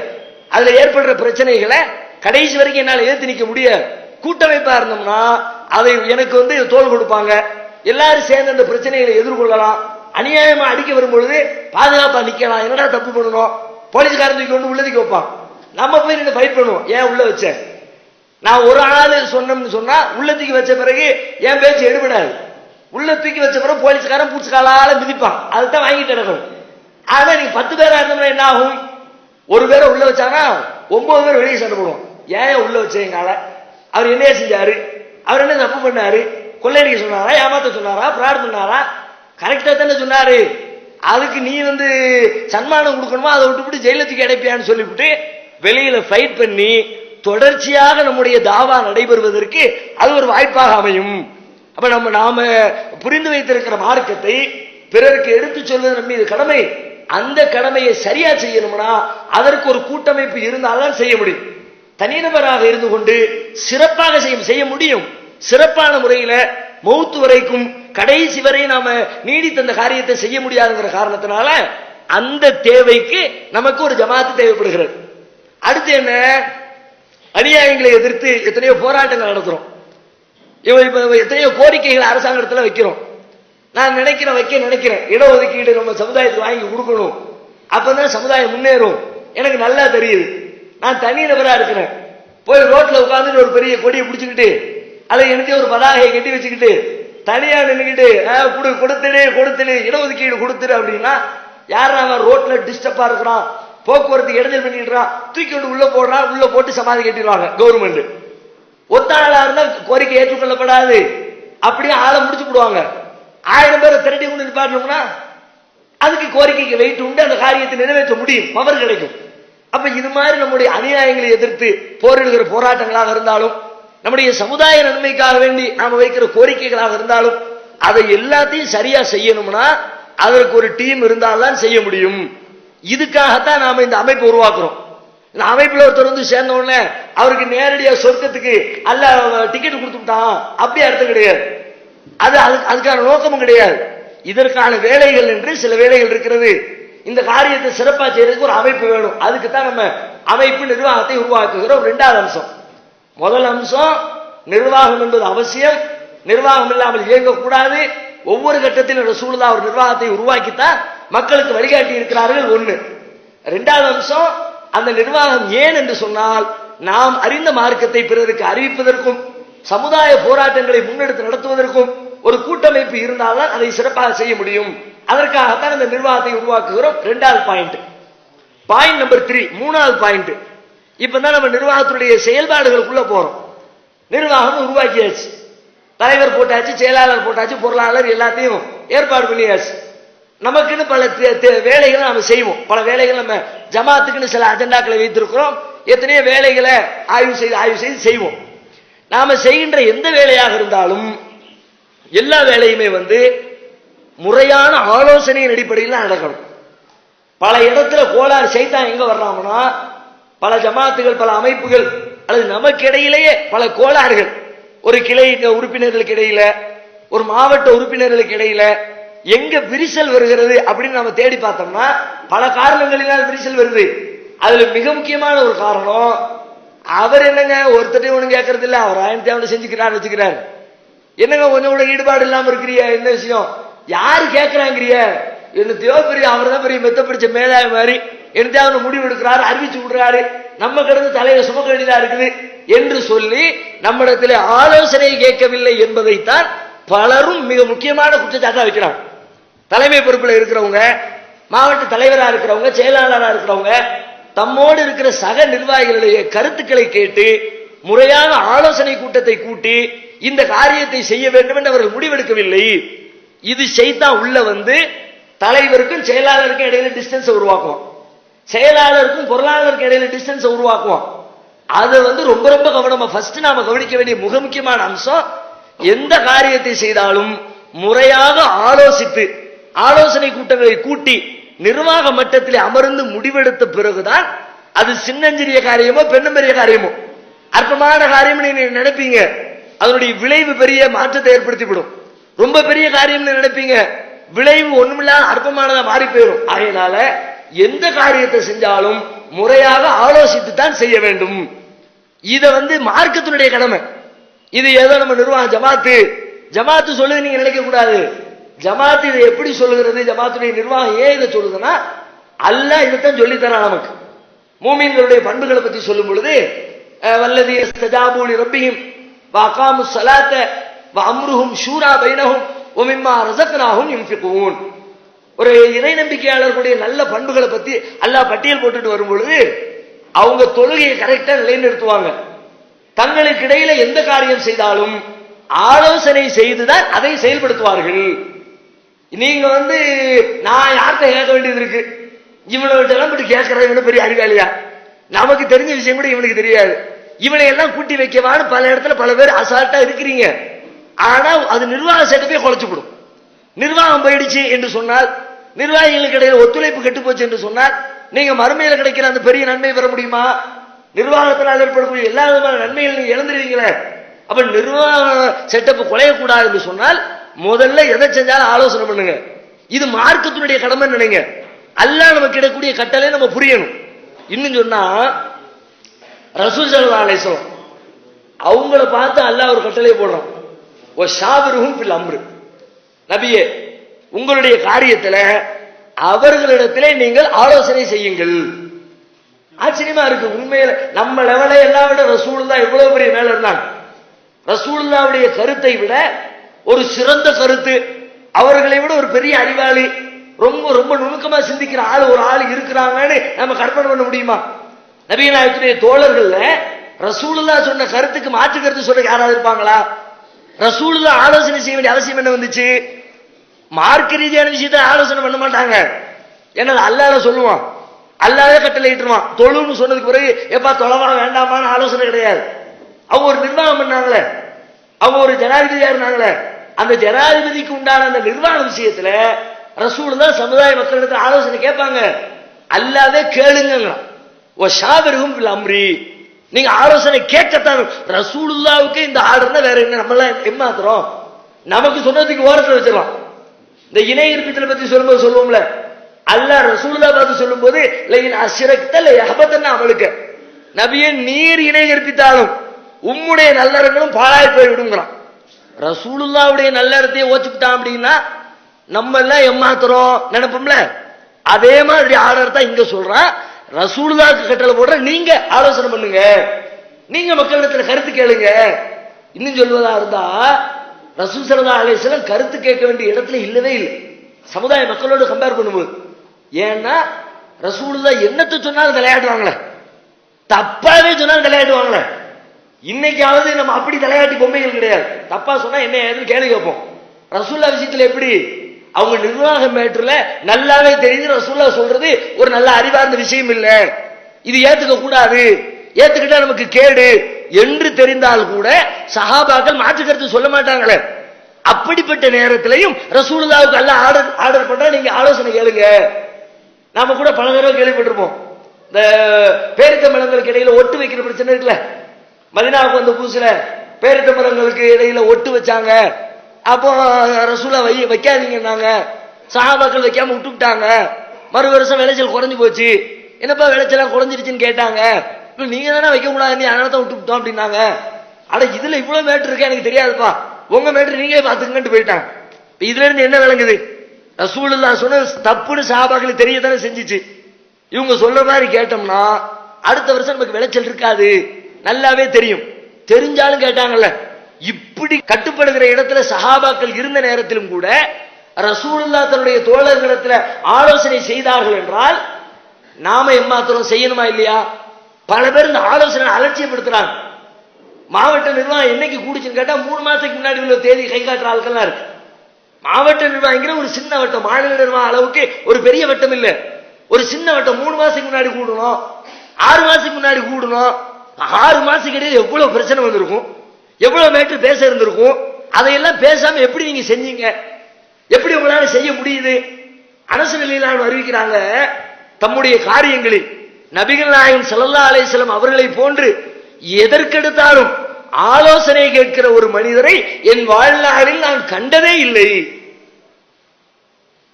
அதுல ஏற்படுற பிரச்சனைகளை கடைசி வரைக்கும் என்னால ஏத்து நிக்க முடியாது. கூட்டமைப்பா இருந்தோம்னா அதை எனக்கு தோல் கொடுப்பாங்க, எல்லாரும் சேர்ந்து அந்த பிரச்சனைகளை எதிர்கொள்ளலாம். அநியாயமா அடிக்க வரும்பொழுது பாதுகாப்பா நிக்கலாம். என்னடா தப்பு பண்ணணும், போலீஸ்காரன் தூக்கி கொண்டு உள்ளதுக்கு வைப்பான். நம்ம போய் நின்று ஃபைட் பண்ணுவோம். ஏன் உள்ள வச்ச? நான் ஒரு ஆள் சொன்னோம்னு சொன்னா உள்ள தூக்கி வச்ச பிறகு என் பேச்சு எடுபடாது. உள்ள தூக்கி வச்ச பிறகு போலீஸ்காரன் பூச்சிக்காலால மிதிப்பான். அதுதான் வாங்கிட்டு நடக்கணும். ஆனா நீங்க 10 பேரா இருந்தோம்னா என்ன ஆகும்? ஒரு பேரை உள்ள வச்சானா 9 பேர் வெளியே சண்டை போடுவோம். ஏன் உள்ள வச்சேங்கால? அவர் என்ன செஞ்சாரு? அவர் என்ன தப்பு பண்ணாரு? கொள்ளையடிக்க சொன்னாரா, ஏமாத்த சொன்னாரா, பிராட் பண்ணாரா? கரெக்டா தானே சொன்னாரு. அதுக்கு நீ சன்மானம் கொடுக்கணுமா, அதை விட்டுவிட்டு ஜெயிலத்துக்கு அடைப்பியான்னு சொல்லிவிட்டு வெளியில ஃபைட் பண்ணி தொடர்ச்சியாக நம்முடைய தாவா நடைபெறுவதற்கு அது ஒரு வாய்ப்பாக அமையும். அப்ப நாம புரிந்து வைத்திருக்கிற மார்க்கத்தை பிறருக்கு எடுத்து சொல்வது நம்ம மீது கடமை. அந்த கடமையை சரியா செய்யணும்னா அதற்கு ஒரு கூட்டமைப்பு இருந்தால்தான் செய்ய முடியும். தனிநபராக இருந்து கொண்டு சிறப்பாக செய்ய முடியும். சிறப்பான முறையில மௌத்து வரைக்கும் கடைசி வரை நாம நீடித்த அந்த காரியத்தை செய்ய முடியாதுங்கிற காரணத்தினால அந்த தேவைக்கு நமக்கு ஒரு ஜமாத்து தேவைப்படுகிறது. அடுத்து என்ன? அநியாயங்களை எதிர்த்து எத்தனையோ போராட்டங்கள் நடத்துறோம். எத்தனையோ கோரிக்கைகளை அரசாங்கத்தில் வைக்கிறோம். நான் வைக்க நினைக்கிறேன் இடஒதுக்கீடு நம்ம சமுதாயத்துக்கு வாங்கி கொடுக்கணும், அப்பதான் சமுதாயம் முன்னேறும். எனக்கு நல்லா தெரியுது. நான் தனி நபரா இருக்கிறேன். போய் ரோட்ல உட்கார்ந்து ஒரு பெரிய கொடியை பிடிச்சுக்கிட்டு அதை எனக்கு ஒரு பதாகையை கட்டி வச்சுக்கிட்டு தனியா நின்றுக்கிட்டு கொடுத்துடு இடஒதுக்கீடு கொடுத்துடு அப்படின்னா யார் அவன் ரோட்ல டிஸ்டர்பா இருக்கிறான், போக்குவரத்து இடைஞ்சல் பண்ணிடுறான், தூக்கி கொண்டு உள்ள போடுறான், உள்ள போட்டு சமாதி கட்டிடுவாங்க கவர்மெண்ட். ஒத்த ஆளா இருந்தா கோரிக்கை ஏற்றுக்கொள்ளப்படாது, அப்படியே ஆளை முடிச்சு போடுவாங்க. 1000 பேரை திரட்டி கொண்டு நிப்பாட்டணும்னா அதுக்கு கோரிக்கைக்கு வெயிட் உண்டு, அந்த காரியத்தை நிறைவேற்ற முடியும், பவர் கிடைக்கும். அப்ப இது மாதிரி நம்முடைய அநியாயங்களை எதிர்த்து போரிடுகிற போராட்டங்களாக இருந்தாலும் நம்முடைய சமுதாய நன்மைக்காக வேண்டி நாம வைக்கிற கோரிக்கைகளாக இருந்தாலும் அதை எல்லாத்தையும் சரியா செய்யணும்னா அதற்கு ஒரு டீம் இருந்தால்தான் செய்ய முடியும். இதுக்காகத்தான் நாம இந்த அமைப்பு உருவாக்குறோம். இந்த அமைப்புல ஒருத்தர் சேர்ந்த உடனே அவருக்கு நேரடியா சொர்க்கத்துக்கு அல்ல டிக்கெட் கொடுத்துட்டான் அப்படி அர்த்தம் கிடையாது. அதுக்கான நோக்கமும் கிடையாது. இதற்கான வேலைகள் என்று சில வேலைகள் இருக்கிறது. இந்த காரியத்தை சிறப்பா செய்யறதுக்கு ஒரு அமைப்பு வேணும். அதுக்கு தான் நம்ம அமைப்பு நிர்வாகத்தை உருவாக்குகிறோம். 2வது அம்சம். முதல் அம்சம் நிர்வாகம் என்பது அவசியம். நிர்வாகம் இல்லாமல் இயங்கக்கூடாது. ஒவ்வொரு கட்டத்திலும் ரசூலுல்லாஹ் ஒரு நிர்வாகத்தை உருவாக்கித்தான் மக்களுக்கு வழிகாட்டி இருக்கிறார்கள். 1. 2வது அம்சம், அந்த நிர்வாகம் ஏன் என்று சொன்னால் நாம் அறிந்த மார்க்கத்தை பிறருக்கு அறிவிப்பதற்கும் சமுதாய போராட்டங்களை முன்னெடுத்து நடத்துவதற்கும் ஒரு கூட்டமைப்பு இருந்தால்தான் அதை சிறப்பாக செய்ய முடியும். அதற்காகத்தான் இந்த நிர்வாகத்தை உருவாக்குகிறோம். 2வது பாயிண்ட். பாயிண்ட் நம்பர் 3, 3வது பாயிண்ட். இப்பதான் நம்ம நிர்வாகத்துடைய செயல்பாடுகளுக்குள்ள போறோம். நிர்வாகம் உருவாக்கியாச்சு, தலைவர் போட்டாச்சு, செயலாளர் போட்டாச்சு, பொருளாளர் எல்லாத்தையும் ஏற்பாடு பண்ணியாச்சு. நமக்குன்னு பல வேலைகளை நம்ம செய்வோம். பல வேலைகள் நம்ம ஜமாத்துக்குன்னு சில அஜெண்டாக்களை வைத்திருக்கிறோம். எத்தனையோ வேலைகளை ஆய்வு செய்து செய்வோம். நாம செய்கின்ற எந்த வேலையாக இருந்தாலும் எல்லா வேலையுமே முறையான ஆலோசனையின் அடிப்படையில் நடக்கணும். பல இடத்துல கோளாறு சைத்தான் எங்க வர்றாங்கன்னா, பல ஜமாத்துகள், பல அமைப்புகள் அல்லது நமக்கு இடையிலேயே பல கோளாறுகள், ஒரு கிளை உறுப்பினர்களுக்கு இடையில, ஒரு மாவட்ட உறுப்பினர்களுக்கு இடையில எங்க விரிசல் வருகிறது அப்படின்னு நம்ம தேடி பார்த்தோம்னா பல காரணங்களினால் விரிசல் வருது. அதுல மிக முக்கியமான ஒரு காரணம், அவர் என்னங்க ஒருத்தரையும் ஒண்ணு கேட்கறது இல்ல, அவர் ஆயிரத்தி அவனை செஞ்சுக்கிறார் வச்சுக்கிறார். என்னங்க கொஞ்சம் கூட ஈடுபாடு இல்லாம இருக்கிறிய, என்ன விஷயம், யாரு கேட்கிறாங்கிறிய, என்னத்தையோ பெரிய அவர் தான் பெரிய மெத்த பிடிச்ச மேலாய மாதிரி என்னத்தையாவது முடிவு எடுக்கிறாரு, அறிவிச்சு விடுறாரு, நம்ம கிடந்து தலையில சுமக்க வேண்டியதா இருக்குது என்று சொல்லி நம்மிடத்தில் ஆலோசனை கேட்கவில்லை என்பதைத்தான் பலரும் மிக முக்கியமான குற்றச்சாட்டா வைக்கிறாங்க. தலைமை பொறுப்புல இருக்கிறவங்க, மாவட்ட தலைவரா இருக்கிறவங்க, செயலாளரா இருக்கிறவங்க தம்மோடு இருக்கிற சக நிர்வாகிகளுடைய கருத்துக்களை கேட்டு முறையான ஆலோசனை கூட்டத்தை கூட்டி இந்த காரியத்தை செய்ய வேண்டும் என்று அவர்கள் முடிவெடுக்கவில்லை. இது ஷைத்தான் உள்ள தலைவருக்கும் செயலாளருக்கும் இடையில டிஸ்டன்ஸ் உருவாக்குவோம், செயலாளருக்கும் பொருளாளருக்கும் இடையில டிஸ்டன்ஸ் உருவாக்குவோம். அது ரொம்ப ரொம்ப கவனமா ஃபர்ஸ்ட் நாம கவனிக்க வேண்டிய மிக முக்கியமான அம்சம், எந்த காரியத்தை செய்தாலும் முறையாக ஆலோசித்து ஆலோசனை கூட்டங்களை கூட்டி நிர்வாக மட்டத்தில் அமர்ந்து முடிவெடுத்த பிறகுதான் அது சின்னஞ்சிறிய காரியமோ பெண்ணும் பெரிய காரியமோ அற்பமான காரியம் நீங்க நினைப்பீங்க, அதனுடைய விளைவு பெரிய மாற்றத்தை ஏற்படுத்திவிடும். ரொம்ப பெரிய காரியம் நினைப்பீங்க, விளைவு ஒண்ணுமில்லாத அற்பமானதா மாறி போயிடும். ஆகையினால எந்த காரியத்தை செஞ்சாலும் முறையாக ஆலோசித்து தான் செய்ய வேண்டும். இத மார்க்கத்தினுடைய கடமை. இது ஏதோ நம்ம நிர்வாகம் ஜமாத்து சொல்லுது நீங்க நினைக்க கூடாது. ஜமாத்து இதை எப்படி சொல்லுகிறது, ஜமாத்துடைய நிர்வாகம் ஏன் இதை சொல்லுதுன்னா அல்லாஹ் இதைத்தான் சொல்லி தரான் நமக்கு. மூமின்களுடைய பண்புகளை பத்தி சொல்லும் பொழுது வல்லதி இஸ்தஜாபு லிரப்பிஹிம் வ அகாமுஸ் ஸலாத்த வ அம்ருஹும் ஷூரா பைனஹும் வ மிம்மா ரஸக்னாஹும் யுன்ஃபிகூன். ஒரு இறை நம்பிக்கையாளர்களுடைய நல்ல பண்புகளை பத்தி அல்லாஹ் பட்டியல் போட்டுட்டு வரும் பொழுது அவங்க தொழுகையை கரெக்டா நிலைநிறுத்துவாங்க. தங்களுக்கு இடையில எந்த காரியம் செய்தாலும் ஆலோசனை செய்துதான் அதை செயல்படுத்துவார்கள். நீங்க நான் யார்கிட்ட கேட்க வேண்டியது இருக்கு, இவனை கேட்கற இவனு பெரிய அறிவாளியா, நமக்கு தெரிஞ்ச விஷயம் கூட இவனுக்கு தெரியாது, இவனை எல்லாம் கூட்டி வைக்கவான்னு பல இடத்துல பல பேர் அசால்ட்டா இருக்கிறீங்க. ஆனா அது நிர்வாக செட்டப்பே குலைச்சுப்படும். நிர்வாகம் போயிடுச்சு என்று சொன்னால், நிர்வாகிகளுக்கு இடையில ஒத்துழைப்பு கெட்டு போச்சு என்று சொன்னால் நீங்க மறுமையில கிடைக்கிற அந்த பெரிய நன்மை பெற முடியுமா? நிர்வாகத்தினால் ஏற்படக்கூடிய எல்லா விதமான நன்மைகள் நீங்க இழந்துருவீங்களே. அப்ப நிர்வாக செட்டப் குலையக்கூடாது என்று சொன்னால் முதல்ல எதை செஞ்சாலும் ஆலோசனை பண்ணுங்க. இது மார்க்கத்தினுடைய கடமை நினைங்க. அல்லாஹ் நமக்கு கிடைக்கக்கூடிய கட்டளை நம்ம புரியணும். இன்னும் சொன்னா ரசூல் ஸல்லல்லாஹு அலைஹி வஸல்லம் அவங்கள பார்த்து அல்லாஹ் ஒரு கட்டளை போடுறான், ஓ ஷாவிருஹும் ஃபில் அம்ர், நபியே உங்களுடைய காரியத்துல அவர்களிடத்திலே நீங்கள் ஆலோசனை செய்யுங்கள். ஆச்சரியமா இருக்கு. உண்மையில நம்ம லெவலை எல்லாம் விட ரசூலுல்லாஹ் எவ்வளவு பெரிய மேல இருந்தாங்க. ரசூலுல்லாஹ்வுடைய கருத்தை விட ஒரு சிறந்த கருத்து, அவர்களை விட ஒரு பெரிய அறிவாளி, ரொம்ப ரொம்ப நுணுக்கமா சிந்திக்கிற ஒரு ஆள் இருக்கிறாங்கன்னு நம்ம கற்பனை பண்ண முடியுமா? நபிகள் நாயகத்துடைய தோழர்கள்ல ரசூலுல்லாஹ் சொன்ன கருத்துக்கு மாற்று கருத்து சொல்ற யாராவது இருப்பாங்களா? ரசூலுல்லாஹ் ஆலோசனை செய்ய வேண்டிய அவசியம் என்ன வந்துச்சு? மார்க்க ரீதியான விஷயத்தை ஆலோசனை பண்ண மாட்டாங்க. ஏன்னா அல்லாஹ் சொல்லுவான், அல்லாஹ்வே கட்டளை இட்டுருவான். தொழுன்னு சொன்னதுக்கு பிறகு எப்பா தொலைவா வேண்டாமான்னு ஆலோசனை கிடையாது. அவங்க ஒரு நிர்வாகம் பண்ணாங்களே, அவங்க ஒரு ஜனாதிபதியா இருந்தாங்களே, அந்த ஜனாதிபதிக்கு உண்டான அந்த நிர்வாக விஷயத்துல ரசூலுல்லாஹ் சமுதாய மக்களிடத்தில் ஆலோசனை கேட்பாங்க. அல்லாஹ்வே கேளுங்க, ஓ ஷாவிருஹும் ஃபில் அம்ரி, நீங்க ஆலோசனை கேட்கத்தான். ரசூலுல்லாஹ்வுக்கு இந்த ஆர்டர்னா வேற என்ன, நம்ம எல்லாம் ஏமாத்துறோம், நமக்கு சொன்னதுக்கு ஓரத்தில் வச்சிடலாம். இந்த இணை இருப்பித்தலை பத்தி சொல்லும்போது சொல்லுவோம்ல, அல்லாஹ் ரசூலுல்லாஹ் பார்த்து சொல்லும் போது அவளுக்கு நபியே நீர் இணை கற்பித்தாலும் உம்முடைய நல்லறங்களும் பாழாய் போய் விடுங்கிறான். ரசூலுல்லாஹ்வுடைய நல்லறத்தையே ஓச்சுக்கிட்டான் அப்படின்னா நம்ம எல்லாம் ஏமாத்துறோம் நினைப்போம்ல, அதே மாதிரி ஆர்டர் தான் இங்க சொல்றான். ரசூலுல்லாஹ்வுக்கு கட்டளை போடுற, நீங்க ஆலோசனை பண்ணுங்க, நீங்க மக்களிடத்துல கருத்து கேளுங்க. இன்னும் சொல்வதா இருந்தா ரசூல் ஸல்லல்லாஹு அலைஹி வஸல்லம் கருத்து கேட்க வேண்டிய இடத்துல இல்லவே இல்லை சமுதாய மக்களோடு கம்பேர் பண்ணும்போது. ஏன்னா ரசூலுல்லாஹ் என்னத்தை சொன்னாலும் தலையாட்டுவாங்களே, தப்பாவே சொன்னாலும் தலையாட்டுவாங்களே. இன்னைக்காவது நம்ம அப்படி தலையாட்டி பொம்மைகள் கிடையாது. தப்பா சொன்னா என்ன ஏதுன்னு கேள்வி கேட்போம். ரசூலுல்லாஹ் விஷயத்துல எப்படி, அவங்க நிர்வாக மேட்டர்ல நல்லாவே தெரிஞ்சு ரசூலுல்லாஹ் சொல்றது ஒரு நல்ல அறிவார்ந்த விஷயம் இல்ல, இது ஏத்துக்க கூடாது, ஏத்துக்கிட்டா நமக்கு கேடு என்று தெரிந்தால் கூட சஹாபாக்கள் மாற்று கருத்து சொல்ல மாட்டாங்களே. அப்படிப்பட்ட நேரத்திலையும் ரசூலுல்லாஹ்வுக்கு அல்லாஹ் ஆர்டர் பண்றா, நீங்க ஆலோசனை கேளுங்க. நாம கூட பல தடவை கேள்விப்பட்டிருப்போம், இந்த பேரித்தம்பழங்களுக்கு இடையில ஒட்டு வைக்கிற பிரச்சனை இருக்குல்ல. மதீனாவுக்கு வந்த புதுசுல பேரித்தம்பழங்களுக்கு இடையில ஒட்டு வச்சாங்க. அப்போ ரசூலா வைக்காதீங்கன்னாங்க. சஹாபாக்கள் வைக்காம விட்டுட்டாங்க. மறு வருஷம் விளைச்சல் குறைஞ்சு போச்சு. என்னப்பா விளைச்சலாம் குறைஞ்சிருச்சுன்னு கேட்டாங்க. நீங்க தானே வைக்க கூடாது, அதனால தான் விட்டுவிட்டோம் அப்படின்னாங்க. ஆனா இதுல இவ்வளவு மேட்டர் இருக்கு எனக்கு தெரியாதுப்பா, உங்க மேட்டர் நீங்களே பாத்துக்கங்கன்னு போயிட்டாங்க. இதுல இருந்து என்ன விளங்குது? ரசூலுல்லாஹ் சொன்ன தப்புன்னு சஹாபாக்களுக்கு தெரியத்தானே செஞ்சிச்சு. இவங்க சொல்ற மாதிரி கேட்டோம்னா அடுத்த வருஷம் நமக்கு விளைச்சல் இருக்காது, நல்லாவே தெரியும். தெரிஞ்சாலும் கேட்டாங்கல்ல. இப்படி கட்டுப்படுகிற இடத்துல சஹாபாக்கள் இருந்த நேரத்திலும் கூட ரசூலுல்லாஹ் தன்னுடைய தோழர்களிடத்துல ஆலோசனை செய்தார்கள் என்றால் நாம எம்மாத்திரம் செய்யணுமா இல்லையா? பல பேர் இந்த ஆலோசனை அலட்சியப்படுத்துறாங்க. மாவட்ட நிர்வாகம் என்னைக்கு கூடிச்சுன்னு கேட்டா 3 மாசத்துக்கு முன்னாடி உள்ள தேதி கை காட்டுற ஆட்கள்லாம் இருக்கு. மாவட்ட நிர்வாகிங்கிற ஒரு சின்ன வட்டம், மாநில நிர்வாக அளவுக்கு ஒரு பெரிய வட்டம் இல்ல, ஒரு சின்ன வட்டம். 3 மாசத்துக்கு முன்னாடி கூடணும், 6 மாசத்துக்கு முன்னாடி கூடணும். 6 மாசத்துக்கு இடையில எவ்வளவு பிரச்சனை வந்திருக்கும், எவ்வளவு மேட்டர் பேச இருந்திருக்கும். அதையெல்லாம் பேசாம எப்படி நீங்க செஞ்சீங்க? எப்படி உங்களால செய்ய முடியுது? அனஸ் ரலியல்லாஹு அன்ஹு அறிவிக்கிறாங்க, தம்முடைய காரியங்களில் நபிகள் நாயகம் ஸல்லல்லாஹு அலைஹி வஸல்லம் அவர்களை போன்று எதற்கெடுத்தாலும் ஆலோசனை கேட்கிற ஒரு மனிதரை என் வாழ்நாளில் நான் கண்டதே இல்லை.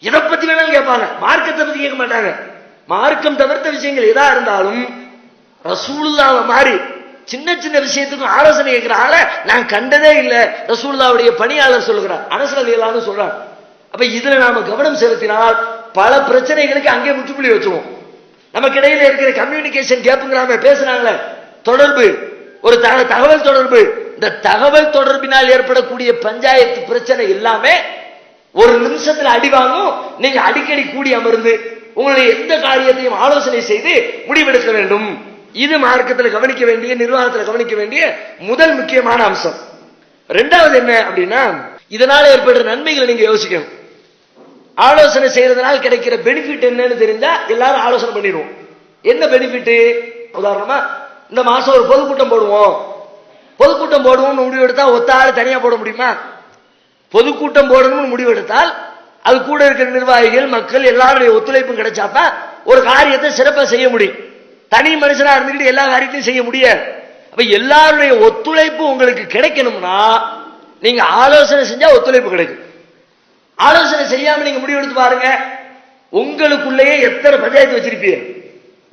எதை பத்தி வேணாலும் கேட்பாங்க, மார்க்கத்தை பத்தி கேட்க மாட்டாங்க. மார்க்கம் தவிர்த்த விஷயங்கள் எதா இருந்தாலும் ரசூலுல்லாஹ் மாதிரி சின்ன சின்ன விஷயத்துக்கும் ஆலோசனை கேட்கிற ஆளை நான் கண்டதே இல்லை. ரசூலுல்லாஹ்வுடைய பணியாளர் சொல்லுகிறார், அனஸ் ரலியல்லாஹு அன்ஹு சொல்றார். அப்ப இதுல நாம கவனம் செலுத்தினால் பல பிரச்சனைகளுக்கு அங்கே முற்றுப்புள்ளி வச்சுவோம். நமக்கு இடையில இருக்கிற கம்யூனிகேஷன் கேப்புங்கிறாம பேசுறாங்களே, தொடர்பு, ஒரு தகவல் தொடர்பு, இந்த தகவல் தொடர்பினால் ஏற்படக்கூடிய பஞ்சாயத்து பிரச்சனை எல்லாமே ஒரு நிமிஷத்துல அடி வாங்கும். நீங்க அடிக்கடி கூடி அமர்ந்து உங்களுடைய எந்த காரியத்தையும் ஆலோசனை செய்து முடிவெடுக்க வேண்டும். இது மார்க்கத்தில் கவனிக்க வேண்டிய, நிர்வாகத்தில் கவனிக்க வேண்டிய முதல் முக்கியமான அம்சம். ரெண்டாவது என்ன அப்படின்னா, இதனால ஏற்படுற நன்மைகளை நீங்க யோசிக்கணும். ஆலோசனை செய்யறதுனால கிடைக்கிற பெனிஃபிட் என்னன்னு தெரிஞ்சா எல்லாரும் ஆலோசனை பண்ணிடுவோம். என்ன பெனிஃபிட்? உதாரணமா இந்த மாசம் ஒரு பொதுக்கூட்டம் போடுவோம், பொதுக்கூட்டம் போடுவோம்னு முடிவெடுத்தா ஒத்த ஆள் தனியா போட முடியுமா? பொதுக்கூட்டம் போடணும்னு முடிவெடுத்தால் அது கூட இருக்கிற நிர்வாகிகள், மக்கள் எல்லாருடைய ஒத்துழைப்பும் கிடைச்சாப்ப ஒரு காரியத்தை சிறப்பா செய்ய முடியும். தனி மனுஷனா இருந்துகிட்டு எல்லா காரியத்தையும் செய்ய முடியாது. அப்ப எல்லாருடைய ஒத்துழைப்பு உங்களுக்கு கிடைக்கணும்னா நீங்க ஆலோசனை செஞ்சா ஒத்துழைப்பு கிடைக்கும். ஆலோசனை செய்யாம நீங்க முடிவெடுத்து பாருங்க, உங்களுக்குள்ளேயே எத்தனை பஞ்சாயத்து வச்சிருப்பீங்க.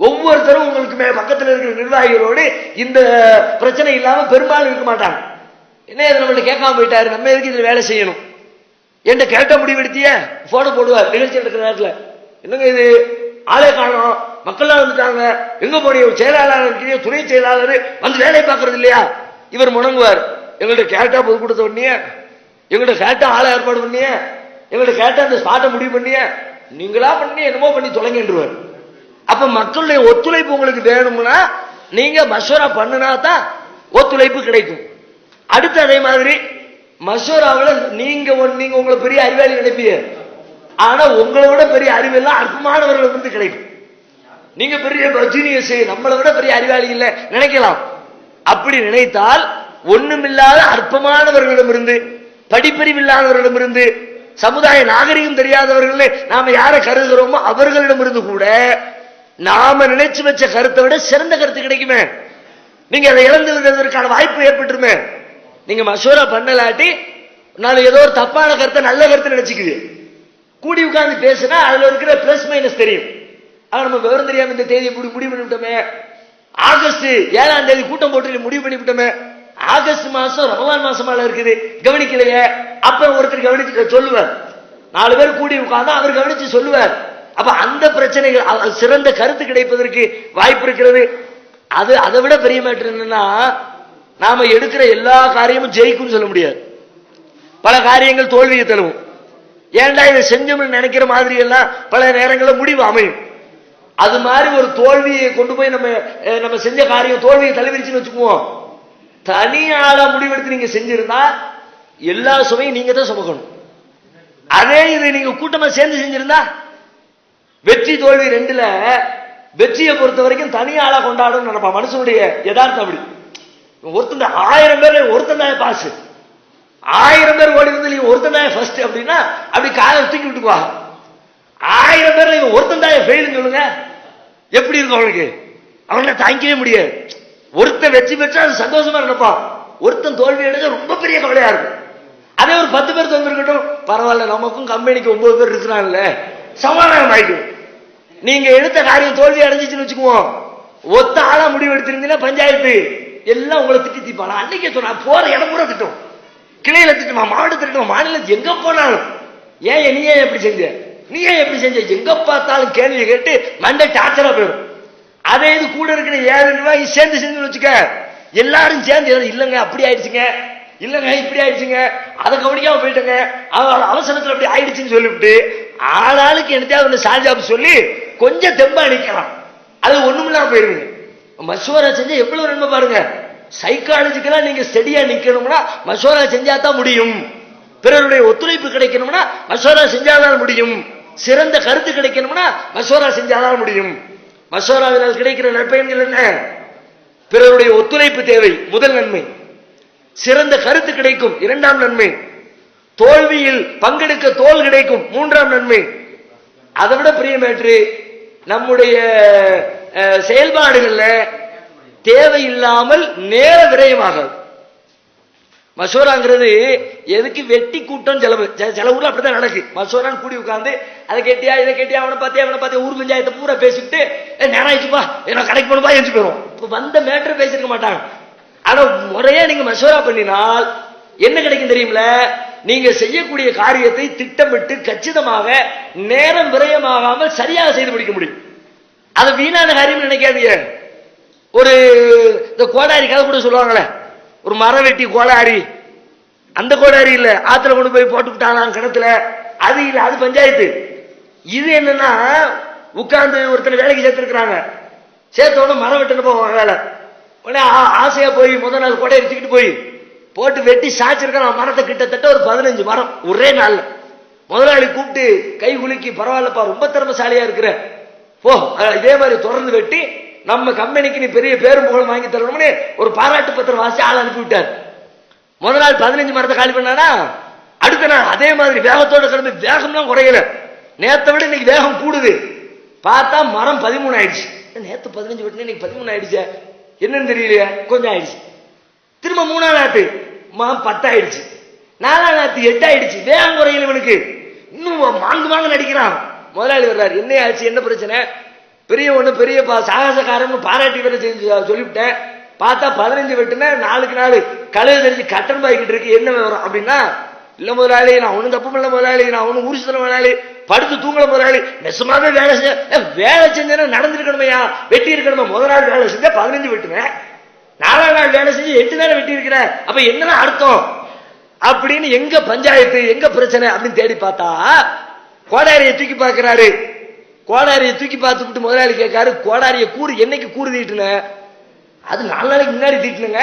ஒவ்வொருத்தரும் உங்களுக்கு பக்கத்தில் இருக்கிற நிர்வாகிகளோடு இந்த பிரச்சனை இல்லாம பெரும்பாலும் இருக்க மாட்டாங்க. என்ன நம்மள்ட்ட கேட்காம போயிட்டாரு, நம்ம எதுக்கு இதுல வேலை செய்யணும் என்று கேட்ட முடிவெடுத்திய போன போடுவார் நிகழ்ச்சி எடுக்கிற நேரத்தில். என்னங்க இது ஆளே காணும், மக்கள்லாம் வந்துட்டாங்க, எங்க போனீங்க, செயலாளர் இருக்கிறீங்க, துணை செயலாளர் வந்து வேலையை பார்க்கறது இல்லையா? இவர் முணங்குவார், எங்கள்கிட்ட கேட்டா பொதுக்கூட்டத்தை பண்ணிய, எங்கள்கிட்ட கேட்டா ஆளை ஏற்பாடு பண்ணிய, எங்கள்கிட்ட கேட்டா அந்த ஸ்பாட்டை முடிவு பண்ணிய, நீங்களா பண்ணி என்னமோ பண்ணி தொலைங்கன்றுவார். அப்ப மக்களுடைய ஒத்துழைப்பு உங்களுக்கு வேணும்னா நீங்க மசோரா பண்ணினா தான் ஒத்துழைப்பு கிடைக்கும். அடுத்து அதே மாதிரி மசோராவில் நீங்க உங்களை பெரிய அறிவாளி நினைப்பீங்க, ஆனா உங்களை விட பெரிய அறிவெல்லாம் அற்பமானவர்கள் வந்து கிடைக்கும். நீங்க பெரிய ஜீனியஸ், நம்மளை விட பெரிய அறிவாளி இல்ல நினைக்கலாம். அப்படி நினைத்தால் ஒண்ணுமில்லாத அற்பமானவர்களிடமிருந்து, படிப்பறிவில்லாதவர்களிடமிருந்து, சமுதாய நாகரிகம் தெரியாதவர்கள் நாம யாரை கருதுகிறோமோ அவர்களிடமிருந்து கூட நாம நினைச்சு வச்ச கருத்தை விட சிறந்த கருத்து கிடைக்குமே. நீங்க அதை இழந்து விடுவதற்கான வாய்ப்பு ஏற்பட்டுருமே. நீங்க மசோரா பண்ணலாட்டி நான் ஏதோ ஒரு தப்பான கருத்தை நல்ல கருத்து நினைச்சுக்குது. கூடி உட்கார்ந்து பேசினா அதுல இருக்கிற பிளஸ் மைனஸ் தெரியும். ஆனா நம்ம விவரம் தெரியாம இந்த தேதியை முடிவு பண்ணிவிட்டோமே, ஆகஸ்ட் 7ஆம் தேதி கூட்டம் போட்டு முடிவு பண்ணிவிட்டோமே, ஆகஸ்ட் மாசம் ரமலான் மாசமால இருக்குது கவனிக்கலையே. அப்ப ஒருத்தர் கவனிச்சு சொல்லுவார், 4 பேர் கூடி உட்கார்ந்தா அவர் கவனிச்சு சொல்லுவார். அப்ப அந்த பிரச்சனைகள் சிறந்த கருத்து கிடைப்பதற்கு வாய்ப்பு இருக்கிறது. அது அதை விட பெரிய மேட்டர் என்னன்னா, நாம எடுக்கிற எல்லா காரியமும் ஜெயிக்கும்னு சொல்ல முடியாது. பல காரியங்கள் தோல்வியை தழுவும். ஏன்டா இதை செஞ்சோம்னு நினைக்கிற மாதிரி எல்லாம் பல நேரங்களில் முடிவு அமையும். அது மாதிரி ஒரு தோல்வியை கொண்டு போய் நம்ம செஞ்ச காரியம் தோல்வியை தழுவிடுச்சுன்னு வச்சுக்குவோம். தனியாளா முடிவெடுத்து நீங்க செஞ்சிருந்தா எல்லா சுமையும் நீங்க தான் சுமக்கணும். அதே இது நீங்க கூட்டமா சேர்ந்து செஞ்சிருந்தா வெற்றி தோல்வி ரெண்டுல வெற்றியை பொறுத்த வரைக்கும் தனியாளா கொண்டாடும் நினைப்பான் மனுஷனுடைய யதார்த்தம். அப்படி ஒருத்தன் 1000 பேர் ஒருத்தன் தான் பாசு, 1000 பேர் ஓடி வந்து நீங்க ஒருத்தன் தான் ஃபர்ஸ்ட் அப்படின்னா அப்படி காலை தூக்கி விட்டுக்குவா. 1000 பேர்ல இவன் ஒருத்தன் தான் ஃபெயில்னு சொல்லுங்க, எப்படி இருக்கும் அவனுக்கு? அவனை தாங்கிக்கவே முடியாது. ஒருத்தன் வெற்றி பெற்றா அது சந்தோஷமா இருப்பான், ஒருத்தன் தோல்வி அடைஞ்சா ரொம்ப பெரிய கவலையா இருக்கும். அதே ஒரு 10 பேர் தோல்விருக்கட்டும், பரவாயில்ல, நமக்கும் கம்பெனிக்கு 9 பேர் இருக்கிறாங்கல்ல, சமாதானம் ஆயிடும். நீங்க எடுத்த காரியம் தோல்வி அடைஞ்சிச்சுன்னு வச்சுக்குவோம், ஒத்த ஆளா முடிவு எடுத்திருந்தீங்கன்னா பஞ்சாயத்து எல்லாம் உங்களை திட்டிப்பான். அன்னைக்கே சொன்னா போற இடம் பூரா திட்டம், கிளையில திட்டுமா, மாவட்டத்தில் திட்டுமா, மாநிலத்தில் எங்க போனாலும் ஏன் நீ ஏன் எப்படி செஞ்ச, நீ ஏன் எப்படி செஞ்ச, எங்க பார்த்தாலும் கேள்வி கேட்டு மண்டை டார்ச்சரா போயிடும். அதே இது கூட இருக்கிற 7 நிர்வாகி சேர்ந்து செஞ்சு வச்சுக்க, எல்லாரும் சேர்ந்து இல்லங்க அப்படி ஆயிடுச்சுங்க, இல்லங்க இப்படி ஆயிடுச்சுங்க, அதை கவனிக்காம போயிட்டுங்க, அவசரத்தில் அப்படி ஆயிடுச்சுன்னு சொல்லிவிட்டு ஆளாளுக்கு என்னத்தையாவது சாஜாப் சொல்லி கொஞ்சம் தெம்பா நிக்கலாம், அது ஒண்ணுமில்லாம போயிருங்க. மசோரா செஞ்சா எவ்வளவு நன்மை பாருங்க. சைக்காலஜிக்கலா நீங்க ஸ்டெடியா நிக்கணும்னா மசோரா செஞ்சா தான் முடியும். பிறருடைய ஒத்துழைப்பு கிடைக்கணும்னா மசோரா செஞ்சாதான் முடியும். சிறந்த கருத்து கிடைக்கணும்னா மசோரா செஞ்சாதான் முடியும். மசோராவினால் கிடைக்கிற நற்பயன்கள் என்ன? பிறருடைய ஒத்துழைப்பு தேவை, முதல் நன்மை. சிறந்த கருத்து கிடைக்கும், 2ஆம் நன்மை. தோல்வியில் பங்கெடுக்க தோல் கிடைக்கும், 3ஆம் நன்மை. அதை விட பெரிய மேட்ரு, நம்முடைய செயல்பாடுகள்ல தேவையில்லாமல் நேர விரயமாகாது. மசோராங்கிறது எதுக்கு? வெட்டி கூட்டம் செலவு. சில ஊர்ல அப்படித்தான் நடக்கு. மசோரான்னு கூடி உட்கார்ந்து அதை கேட்டியா இதை கேட்டியா அவனை பார்த்தியா ஊர் பஞ்சாயத்தை பூரா பேசிட்டு நேரம் ஆயிடுச்சுப்பா என்ன கடைக்கு போகணும்பா எழுந்து போயிடும். இப்ப வந்த மேட்டர் பேசிருக்க மாட்டாங்க. ஆனா முறையா நீங்க மசோரா பண்ணினால் என்ன கிடைக்கும் தெரியுமில? நீங்க செய்யக்கூடிய காரியத்தை திட்டமிட்டு கச்சிதமாக நேரம் விரயமாகாமல் சரியாக செய்து முடிக்க முடியும். அது வீணான காரியம் நினைக்காதீங்க. ஒரு இந்த கோடாரி கதை கூட சொல்லுவாங்களே, ஒரு மரம் வெட்டி கோடாரி, அந்த கோடாரி இல்ல, ஆத்துல கொண்டு போய் போட்டுக்கிட்டாங்க கிணத்துல, அது இல்ல, அது பஞ்சாயத்து. இது என்னன்னா உட்கார்ந்து ஒருத்தர் வேலைக்கு சேர்த்திருக்கிறாங்க, சேர்த்தோட மரம் வெட்டுன்னு போவாங்க வேலை. உடனே ஆசையா போய் முதல் நாள் கோடையை தூக்கிட்டு போய் போட்டு வெட்டி சாச்சிருக்கான் மரத்தை, கிட்டத்தட்ட ஒரு 15 மரம் ஒரே நாள்ல. முதலாளி கூப்பிட்டு கை குலுக்கி, பரவாயில்லப்பா ரொம்ப திறமைசாலியா இருக்கிற, போ இதே மாதிரி தொடர்ந்து வெட்டி நம்ம கம்பெனிக்கு நீ பெரிய பேரும் புகழ் வாங்கி தரணும்னு ஒரு பாராட்டு பத்திரம் வாசி ஆள் அனுப்பி விட்டார். முதல் நாள் 15 மரத்தை காலி பண்ணானா, அடுத்த நாள் அதே மாதிரி வேகத்தோட கிடந்து, வேகம்லாம் குறையல, நேத்தை விட இன்னைக்கு வேகம் கூடுது. பார்த்தா மரம் 13 ஆயிடுச்சு. நேத்து 15 வெட்டினா இன்னைக்கு 13 ஆயிடுச்சு, என்னன்னு தெரியலையா, கொஞ்சம் ஆயிடுச்சு. திரும்ப 3ஆம் நாட்டு 10 ஆயிடுச்சு, 4ஆம் நாட்டு 8 ஆயிடுச்சு. வேகம் குறையல இவனுக்கு, இன்னும் மாங்கு நடிக்கிறான். முதலாளி வர்றாரு, என்ன ஆச்சு, என்ன பிரச்சனை? பெரிய ஒண்ணு பெரிய சாகசக்காரன் பாராட்டி வேற செஞ்சு சொல்லிவிட்டேன். பார்த்தா 15 வெட்டுனா 4க்கு 4 கழுவு தெரிஞ்சு கட்டன் பாய்கிட்டு இருக்கு, என்ன விவரம் அப்படின்னா, இல்ல முதலாளி நான் ஒண்ணும் தப்பு பண்ணல முதலாளி, நான் ஒண்ணும் ஊர் சுத்தல முதலாளி, படுத்து தூங்கல முதலாளி, நெசமாவே வேலை செஞ்சேன்னா நடந்திருக்கணுமையா, வெட்டி இருக்கணுமா. முதல் நாள் வேலை செஞ்சா 15 வெட்டுவேன், 4ஆம் நாள் வேலை செஞ்சு 8 நேரம் வெட்டி இருக்கிற, அப்ப என்னன்னா அர்த்தம் அப்படின்னு. எங்க பஞ்சாயத்து, எங்க பிரச்சனை அப்படின்னு தேடி பார்த்தா கோடாரியை தூக்கி பார்க்கிறாரு. கோடாரியை தூக்கி பார்த்துட்டு முதலாளி கேட்காரு, கோடாரிய கூறு என்னைக்கு கூறு தீட்டுன? அது 4 நாளைக்கு முன்னாடி தீட்டுனுங்க,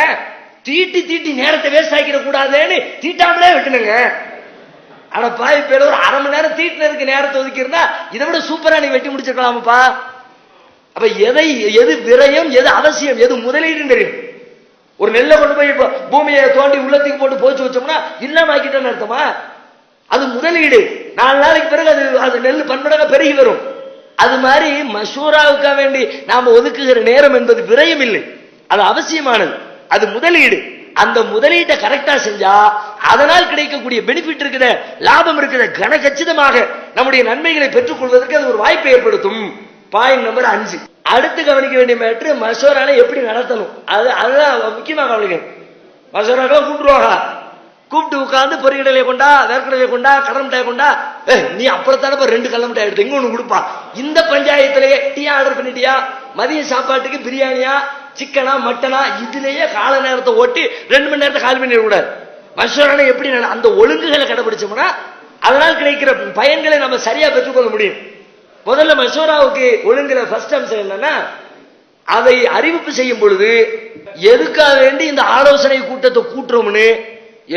தீட்டி நேரத்தை வேஸ்ட் ஆக்கிட கூடாதுன்னு தீட்டாமலே வெட்டுனுங்க. ஆனா பாய் பேர் ஒரு 1/2 மணி நேரம் தீட்டினருக்கு நேரத்தை ஒதுக்கி இருந்தா இதை விட சூப்பரா நீ வெட்டி முடிச்சிருக்கலாமப்பா. அப்ப எது விரயம், எது அவசியம், எது முதலீடுன்னு தெரியும். ஒரு நெல்லை கொண்டு போய் பூமியை தோண்டி உள்ளத்துக்கு போட்டு போச்சு வச்சோம்னா இல்லாம ஆக்கிட்டோம்னு அர்த்தமா? அது முதலீடு. 4 நாளைக்கு பிறகு அது நெல் பன்மடங்கா பெருகி வரும். அது மாதிரி மசூராவுக்காக வேண்டி நாம ஒதுக்குகிற நேரம் என்பது விரயம் இல்லை, அது அவசியமானது, அது முதலீடு. அந்த முதலீட்டை கரெக்டா செஞ்சா அதனால் கிடைக்கக்கூடிய பெனிஃபிட் இருக்குத, லாபம் இருக்குத, கனகச்சிதமாக நம்முடைய நன்மைகளை பெற்றுக் கொள்வதற்கு அது ஒரு வாய்ப்பை ஏற்படுத்தும். Point number 5. அடுத்து கவனிக்க வேண்டிய மேட்ரு, மசோரால எப்படி நடத்தணும், அதுதான் முக்கியமா கவனிக்கணும். மசோராக்கெல்லாம் கூப்பிட்டுருவாங்க, கூப்பிட்டு உட்காந்து பொறிகடலை கொண்டா, வேர்க்கடலை கொண்டா, கடல் மிட்டாய் கொண்டா, நீ அப்புறத்தான 2 கடல மிட்டாய் எடுத்து இங்க ஒண்ணு கொடுப்பா. இந்த பஞ்சாயத்திலேயே டீ ஆர்டர் பண்ணிட்டியா, மதிய சாப்பாட்டுக்கு பிரியாணியா, சிக்கனா, மட்டனா, இதுலயே கால நேரத்தை ஓட்டி 2 மணி நேரத்தை காலி பண்ணிடக்கூடாது. மசோரான எப்படி அந்த ஒழுங்குகளை கடைபிடிச்சோம்னா அதனால் கிடைக்கிற பயன்களை நம்ம சரியா பெற்றுக்கொள்ள முடியும். முதல்ல மசோராவுக்கு ஒழுங்குல ஃபர்ஸ்ட் அம்சம் என்னன்னா, அதை அறிவிப்பு செய்யும் பொழுது எதுக்காக வேண்டி இந்த ஆலோசனை கூட்டத்தை கூட்டுறோம்னு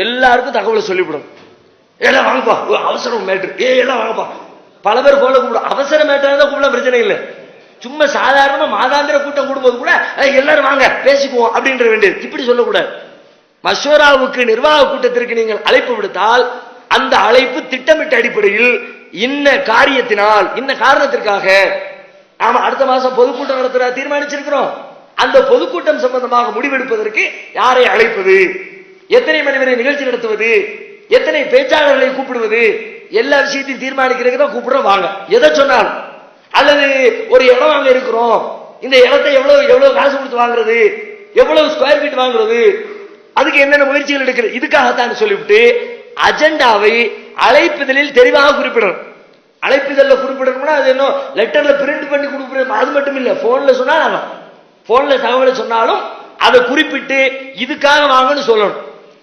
எல்லாருக்கும் தகவலை சொல்லிவிடும். எல்லாம் வாங்கப்பா, அவசரம் மேட்ரு, எல்லாம் வாங்கப்பா. பல பேர் போல கூப்பிடும், அவசர மேட்டர் தான் கூப்பிட பிரச்சனை இல்லை. சும்மா சாதாரணமா மாதாந்திர கூட்டம் கூடும்போது கூட எல்லாரும் வாங்க பேசிக்குவோம் அப்படின்ற வேண்டியது, இப்படி சொல்லக்கூடாது. மஷூராவுக்கு நிர்வாக கூட்டத்திற்கு நீங்கள் அழைப்பு விடுத்தால் அந்த அழைப்பு திட்டமிட்ட அடிப்படையில் இன்ன காரியத்தினால் இன்ன காரணத்திற்காக நாம அடுத்த மாசம் பொதுக்கூட்டம் நடத்துற தீர்மானிச்சிருக்கிறோம். அந்த பொதுக்கூட்டம் சம்பந்தமாக முடிவெடுப்பதற்கு யாரை அழைப்பது, எத்தனை மணி வரை நிகழ்ச்சி நடத்துவது, எத்தனை பேச்சாளர்களை கூப்பிடுவது, எல்லா விஷயத்தையும் தீர்மானிக்கிறதுக்கு தான் கூப்பிடுறோம். வாங்க, எதை சொன்னாலும். அல்லது ஒரு இடம் வாங்க இருக்கிறோம், இந்த இடத்தை எவ்வளவு காசு கொடுத்து வாங்குறது, எவ்வளவு ஸ்கொயர் ஃபீட் வாங்குறது, அதுக்கு என்னென்ன முயற்சிகள் எடுக்கிறது, இதுக்காகத்தான் சொல்லிவிட்டு அஜெண்டாவை அழைப்புதலில் தெளிவாக குறிப்பிடணும். அழைப்புதல்ல குறிப்பிடணும்னா அது என்ன லெட்டர்ல பிரிண்ட் பண்ணி கொடுக்கணும், அது மட்டும் இல்ல. போன்ல சொன்னாலும் போன்ல தகவலை சொன்னாலும் அதை குறிப்பிட்டு இதுக்காக வாங்கன்னு சொல்லணும்.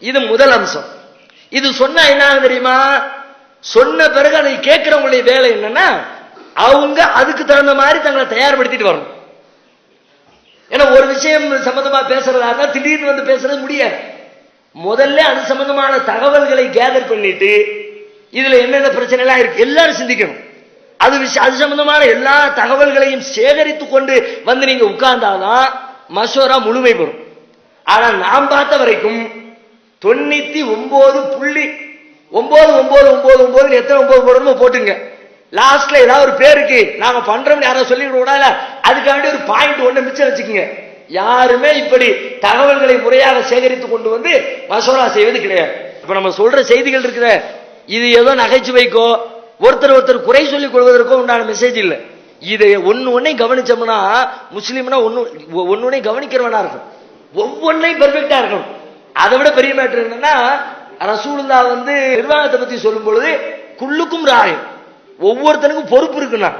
இது முதல் அம்சம். இது சொன்னா என்ன தெரியுமா, சொன்ன பிறகு அதை கேட்கிறவங்களுடைய வேலை என்னன்னா அவங்க அதுக்கு தகுந்த மாதிரி தங்களை தயார்படுத்திட்டு வரணும். ஏன்னா ஒரு விஷயம் சம்பந்தமா பேசுறதா இருந்தா திடீர்னு வந்து பேசுறது முடியாது. முதல்ல அது சம்பந்தமான தகவல்களை கேதர் பண்ணிட்டு இதுல என்னென்ன பிரச்சனை எல்லாம் இருக்கு எல்லாரும் சிந்திக்கணும். அது சம்பந்தமான எல்லா தகவல்களையும் சேகரித்துக் கொண்டு வந்து நீங்க உட்கார்ந்தாதான் மசோரா முழுமை பெறும். ஆனா நாம் பார்த்த வரைக்கும் 99.999 எத்தனை 9 போடணுமோ போட்டுங்க. லாஸ்ட்ல ஏதாவது ஒரு பேருக்கு நாங்க பண்றோம் யாராவது சொல்லிவிட கூடாது, அதுக்காண்டி ஒரு பாயிண்ட் ஒண்ணு மிச்சம் வச்சுக்கோங்க. யாருமே இப்படி தகவல்களை முறையாக சேகரித்துக் கொண்டு வந்து மசோரா செய்வது கிடையாது. இப்ப நம்ம சொல்ற செய்திகள் இருக்கிற இது ஏதோ நகைச்சுவைக்கோ ஒருத்தர் குறை சொல்லிக் கொள்வதற்கோ உண்டான மெசேஜ் இல்ல. இதை ஒன்னே கவனிச்சோம்னா முஸ்லீம்னா ஒன்னே கவனிக்கிறவனா இருக்கும், ஒவ்வொன்னையும் பெர்ஃபெக்டா இருக்கணும். அதை விட பெரிய மேட்டர் என்னன்னா ரசூலுல்லாஹ் வந்து நிர்வாகத்தை பத்தி சொல்லும் பொழுது குல்லுக்கும் ராயும், ஒவ்வொருத்தனுக்கும் பொறுப்பு இருக்குன்னா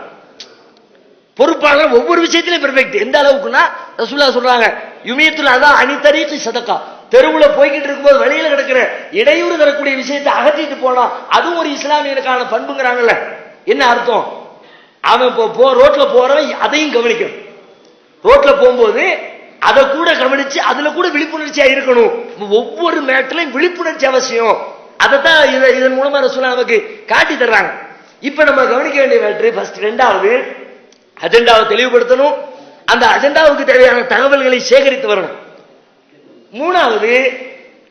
பொறுப்பாளர் ஒவ்வொரு விஷயத்திலும் பெர்ஃபெக்ட். எந்த அளவுக்குன்னா ரசூலுல்லாஹ் சொல்றாங்க யுமீத்துல் அதா அனிதரீகி சதகா, தெருவுல போய்கிட்டு இருக்கும்போது வழியில கிடக்கிற இடையூறு தரக்கூடிய விஷயத்தை அகற்றிட்டு போனா அதுவும் ஒரு இஸ்லாமியனுக்கான பண்புங்கிறாங்கல்ல. என்ன அர்த்தம், அவன் ரோட்ல போறவன் அதையும் கவனிக்கணும். ரோட்ல போகும்போது அதை கூட கவனிச்சு அதுல கூட விழிப்புணர்ச்சியா இருக்கணும். ஒவ்வொரு மேட்டர்லையும் விழிப்புணர்ச்சி அவசியம். அதைத்தான் இதன் மூலமா ரசூலுல்லாஹ் நமக்கு காட்டி தர்றாங்க. இப்ப நம்ம கவனிக்க வேண்டிய மேட்டர் ஃபர்ஸ்ட், ரெண்டாவது அஜெண்டாவை தெளிவுபடுத்தணும், அந்த அஜெண்டாவுக்கு தேவையான தகவல்களை சேகரித்து வரணும். மூணாவது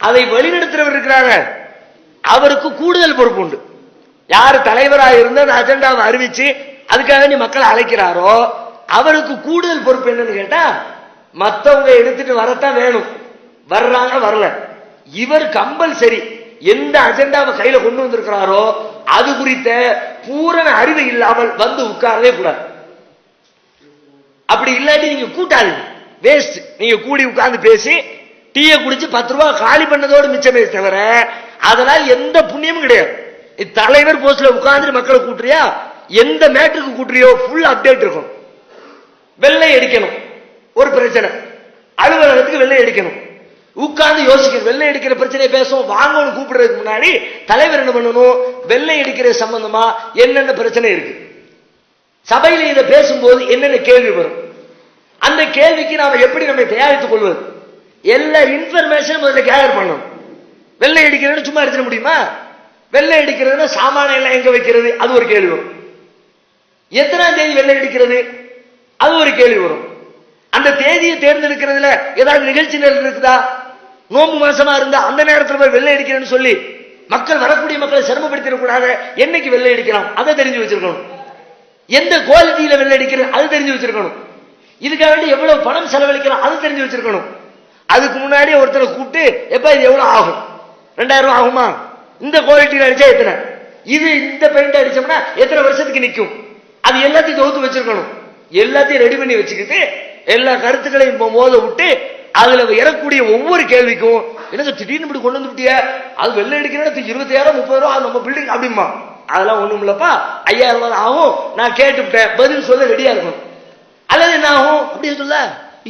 அதை வழிநடத்துறவர் இருக்கிறாங்க, அவருக்கு கூடுதல் பொறுப்பு உண்டு. யார் தலைவராக இருந்து அந்த அஜெண்டாவை அறிவிச்சு அதுக்காக நீ மக்களை அழைக்கிறாரோ அவருக்கு கூடுதல் பொறுப்பு என்னன்னு கேட்டா மத்தவங்க எடுத்துட்டு வரத்தான் வேணும், வர்றாங்க வரல, இவர் கம்பல்சரி எந்த அஜெண்டாவை கையில கொண்டு வந்திருக்கிறாரோ அது குறித்த பூரண அறிவு இல்லாமல் வந்து உட்காரவே கூடாது. அப்படி இல்லாட்டி நீங்க கூட்டாது வேஸ்ட். நீங்க கூடி உட்கார்ந்து பேசி டீயை குடிச்சு 10 ரூபாய் காலி பண்ணதோடு மிச்சமே தவிர அதனால் எந்த புண்ணியமும் கிடையாது. தலைவர் போஸ்ட்ல உட்கார்ந்து மக்களை கூட்டுறியா, எந்த மேட்டருக்கு கூட்டுறியோ ஃபுல் அப்டேட் இருக்கும். வெள்ளை அடிக்கணும் ஒரு பிரச்சனை, அலுவலகத்துக்கு வெள்ளை அடிக்கணும், உட்கார்ந்து யோசிக்கணும். வெள்ளை அடிக்கிற பிரச்சனையை பேசுவோம் வாங்கன்னு கூப்பிடுறதுக்கு முன்னாடி தலைவர் என்ன பண்ணணும், வெள்ளை அடிக்கிற சம்பந்தமா என்னென்ன பிரச்சனை இருக்கு, சபையில இதை பேசும்போது என்னென்ன கேள்வி வரும், அந்த கேள்விக்கு நாம எப்படி நம்ம தயாரித்துக் கொள்வது, எல்லா இன்ஃபர்மேஷன் முதல்ல கேதர் பண்ணணும். வெள்ளை அடிக்கிறது சும்மா அடிச்சிட முடியுமா, வெள்ளை அடிக்கிறதுனா சாமான எல்லாம் எங்க வைக்கிறது அது ஒரு கேள்வி வரும், எத்தனாம் தேதி வெள்ளை அடிக்கிறது அது ஒரு கேள்வி வரும், அந்த தேதியை தேர்ந்தெடுக்கிறதுல ஏதாவது நிகழ்ச்சி இருக்குதா, நோம்பு மாசமா இருந்தா அந்த நேரத்தில் போய் வெள்ளை அடிக்கிறேன்னு சொல்லி மக்கள் வரக்கூடிய மக்களை சிரமப்படுத்திடக்கூடாது, என்னைக்கு வெள்ளை அடிக்கலாம் அதை தெரிஞ்சு வச்சிருக்கணும், எந்த குவாலிட்டியில வெள்ளை அடிக்கிறது அது தெரிஞ்சு வச்சிருக்கணும், இதுக்காக வேண்டி எவ்வளவு பணம் செலவழிக்கலாம் அது தெரிஞ்சு வச்சிருக்கணும். அதுக்கு முன்னாடி ஒருத்தரை கூப்பிட்டு எப்ப இது எவ்வளவு ஆகும், 2000 ரூபாய் ஆகுமா, இந்த குவாலிட்டியில அடிச்சா எத்தனை, இது இந்த பெயிண்ட் அடிச்சோம்னா எத்தனை வருஷத்துக்கு நிற்கும், அது எல்லாத்தையும் தொகுத்து வச்சிருக்கணும். எல்லாத்தையும் ரெடி பண்ணி வச்சுக்கிட்டு எல்லா கருத்துக்களையும் மோத விட்டு அதுல இறக்கூடிய ஒவ்வொரு கேள்விக்கும் எனக்கு திடீர்னு இப்படி கொண்டு வந்து விட்டிய, அது வெள்ளை அடிக்கிறேன் 20,000 30 ரூபா நம்ம பில்டிங் அப்படிமா, அதெல்லாம் ஒண்ணும் இல்லப்பா 5000 ரூபாய் ஆகும், நான் கேட்டுவிட்டேன் பதில் சொல்ல ரெடியா இருக்கணும். அல்லது என்ன ஆகும் அப்படின்னு சொல்ல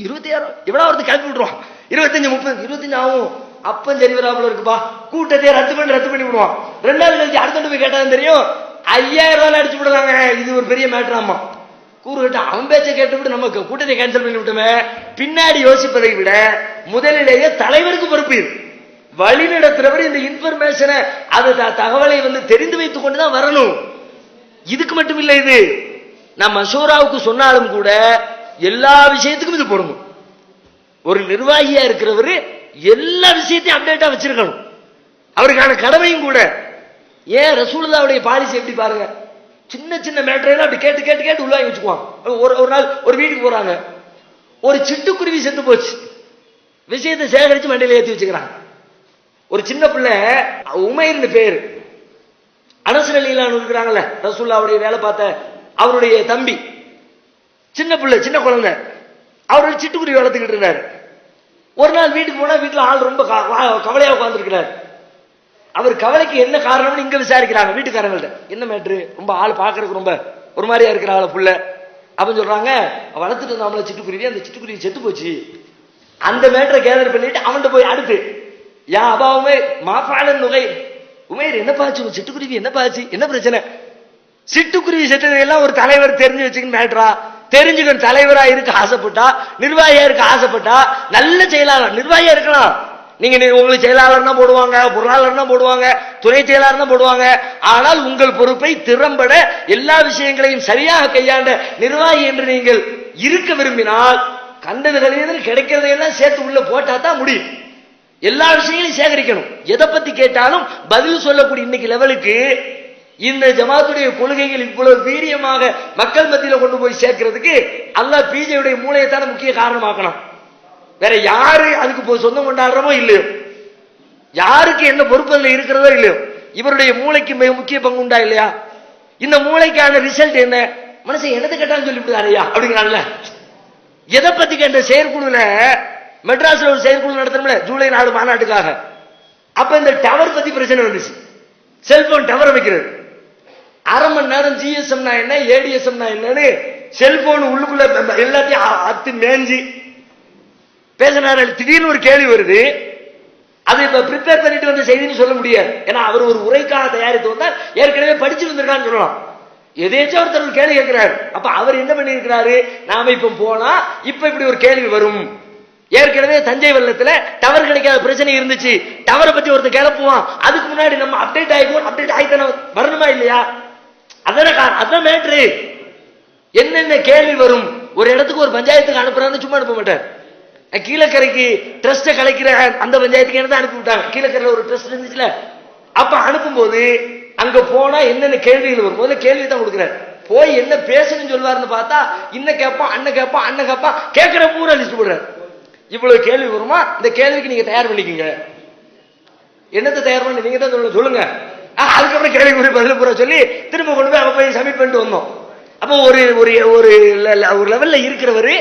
20,000 எவ்வளவு ஒருத்தர் கேட்டு விட்டுருவான், 25 30 25 ஆகும், அப்பம் சரி வராமல் இருக்குப்பா, கூட்டத்தை ரத்து பண்ணி விடுவான். 2 நாள் கழிச்சு அடுத்த போய் கேட்டாலும் தெரியும் 5000 ரூபாய் அடிச்சு விடுறாங்க, இது ஒரு பெரிய மேட்டராமா. கூறு கேட்ட அவன் பேச்சை கேட்டுவிட்டு நம்ம கூட்டத்தை கேன்சல் பண்ணி விட்டோமே. பின்னாடி யோசிப்பதை விட முதலிலேயே தலைவருக்கு பொறுப்பு இருக்கு, வழி நடத்துறவர் இந்த இன்ஃபர்மேஷனை அது தகவலை வந்து தெரிந்து வைத்துக் கொண்டுதான் வரணும். இதுக்கு மட்டும் இல்லை, இது நான் மசூராவுக்கு சொன்னாலும் கூட எல்லா விஷயத்துக்கும் இது பொருந்தும். ஒரு நிர்வாகியா இருக்கிறவரு எல்லா விஷயத்தையும் அப்டேட்டா வச்சிருக்கணும். அவருக்கான கடமையும் கூட. ஏன் ரசூலுல்லாஹ்வுடைய பாலிசி எப்படி பாருங்க, சின்ன சின்ன மேட்டர் அப்படி கேட்டு கேட்டு கேட்டு உள்ள வாங்கி வச்சுக்குவாங்க. ஒரு நாள் ஒரு வீட்டுக்கு போறாங்க, ஒரு சிட்டுக்குருவி செத்து போச்சு, விஷயத்தை சேகரிச்சு மண்டையில ஏற்றி வச்சுக்கிறாங்க. ஒரு சின்ன பிள்ளை உமைர்னு பேரு, அனஸ் ரலியல்லாஹு அன்ஹு இருக்கிறாங்கல்ல, ரசூலுல்லாஹ்வுடைய வேலை பார்த்த அவருடைய தம்பி, சின்ன பிள்ளை, சின்ன குழந்தை, அவர் சிட்டுக்குருவி வளர்த்துக்கிட்டு இருந்தாரு. ஒரு நாள் வீட்டுக்கு போனா வீட்டுல ஆள் ரொம்ப கவலையா உட்கார்ந்துருக்கிறார். அவர் கவலைக்கு என்ன காரணம்னு இங்க விசாரிக்கிறாங்க வீட்டுக்காரங்கள்ட்ட. என்ன மேட்ரு, ரொம்ப ஆள் பாக்குறதுக்கு ரொம்ப ஒரு மாதிரியா இருக்கிறாங்கள புள்ள அப்படின்னு சொல்றாங்க. வளர்த்துட்டு இருந்தாமல சிட்டுக்குருவி, அந்த சிட்டுக்குருவி செத்து போச்சு. அந்த மேட்டரை கேதர் பண்ணிட்டு அவன்கிட்ட போய் அடுத்து, யா அபா உமைர் மாஃபாலன் நுகை, உமைர் என்ன பாச்சு, சிட்டுக்குருவி என்ன பாச்சு, என்ன பிரச்சனை? சிட்டுக்குருவி செத்ததெல்லாம் ஒரு தலைவர் தெரிஞ்சு வச்சுக்கணும் மேட்ரா, தெரிஞ்சுக்கணும். தலைவரா இருக்க ஆசைப்பட்டா, நிர்வாகியா இருக்க ஆசைப்பட்டா, நல்ல செயலாளர் நிர்வாகியா இருக்கலாம். நீங்க உங்களுக்கு செயலாளர் தான் போடுவாங்க, பொருளாளர் தான் போடுவாங்க, துணை செயலாளர் தான் போடுவாங்க. ஆனால் உங்கள் பொறுப்பை திறம்பட எல்லா விஷயங்களையும் சரியாக கையாண்ட நிர்வாகி என்று நீங்கள் இருக்க விரும்பினால், கண்டதுகளில் கிடைக்கிறதையெல்லாம் சேர்த்து உள்ள போட்டா தான் முடியும். எல்லா விஷயங்களையும் சேகரிக்கணும். எதை பத்தி கேட்டாலும் பதில் சொல்லக்கூடிய இன்னைக்கு லெவலுக்கு இந்த ஜமாத்துடைய கொள்கைகள் இவ்வளவு வீரியமாக மக்கள் மத்தியில கொண்டு போய் சேர்க்கிறதுக்கு அல்லாஹ் பிஜேயுடைய மூளையைத்தான முக்கிய காரணமாக்கணும். வேற யாரு அதுக்கு சொந்தம் கொண்டாடுறமோ இல்லையோ, யாருக்கு என்ன பொறுப்புல இருக்கிறதோ இல்லையோ, இவருடைய மூளைக்கு மிக முக்கிய பங்கு உண்டா இல்லையா? இந்த மூளைக்கான ரிசல்ட் என்ன? மனுஷன் என்னது கேட்டாலும் சொல்லிவிடுறாருயா அப்படிங்கிறான்ல. எதை பத்தி கேட்ட செயற்குழுல மெட்ராஸ்ல ஒரு செயற்குழு நடத்தணும்ல ஜூலை 4 மாநாட்டுக்காக. அப்ப இந்த டவர் பத்தி பிரச்சனை வந்துச்சு. செல்போன் டவர் வைக்கிறது, அரை மணி நேரம் ஜிஎஸ்எம்னா என்ன, ஏடிஎஸ்எம்னா என்னன்னு செல்போன் உள்ளுக்குள்ள எல்லாத்தையும் அத்து மேஞ்சி பேசினாரு. திடீர்னு ஒரு கேள்வி வருது, அதை இப்ப ப்ரிப்பேர் பண்ணிட்டு வந்த செய்தின்னு சொல்ல முடியாது. ஏன்னா அவர் ஒரு உரைக்காக தயாரித்து வந்தால் ஏற்கனவே படிச்சு வந்திருக்கான்னு சொல்லலாம். எதேச்சும் ஒருத்தர் ஒரு கேள்வி கேட்கிறாரு. அப்ப அவர் என்ன பண்ணி இருக்கிறாரு, நாம இப்ப போனா இப்ப இப்படி ஒரு கேள்வி வரும். ஏற்கனவே தஞ்சை வெள்ளத்துல டவர் கிடைக்காத பிரச்சனை இருந்துச்சு, டவரை பத்தி ஒருத்தர் கிளப்புவான், அதுக்கு முன்னாடி நம்ம அப்டேட் ஆகிப்போம், அப்டேட் ஆகித்தான வரணுமா இல்லையா? அதான் மேட்ரு. என்னென்ன கேள்வி வரும், ஒரு இடத்துக்கு ஒரு பஞ்சாயத்துக்கு அனுப்புறான்னு சும்மா அனுப்ப மாட்டார். கீழக்கரைக்கு ட்ரஸ்ட கலைக்கிற அந்த பஞ்சாயத்துக்கு என்ன அனுப்பி விட்டாங்க, கீழக்கரையில ஒரு ட்ரஸ்ட் இருந்துச்சுல, அப்ப அனுப்பும் போது அங்க போனா என்னென்ன கேள்விகள் வரும், முதல்ல கேள்வி தான் கொடுக்குறாரு. போய் என்ன பேசணும்னு சொல்வாருன்னு பார்த்தா இன்ன கேட்பான், அண்ணன் கேட்பான், அண்ணன் கேட்பான், கேட்கிற பூரா லிஸ்ட் போடுறாரு. இவ்வளவு கேள்வி வருமா, இந்த கேள்விக்கு நீங்க தயார் பண்ணிக்கங்க. என்னத்தை தயார் பண்ணி நீங்க தான் சொல்லுங்க. அதுக்கப்புறம் கேள்வி பதில் பூரா சொல்லி திரும்ப கொண்டு போய் போய் சப்மிட் பண்ணிட்டு வந்தோம். அப்போ ஒரு ஒரு லெவல்ல இருக்கிறவரு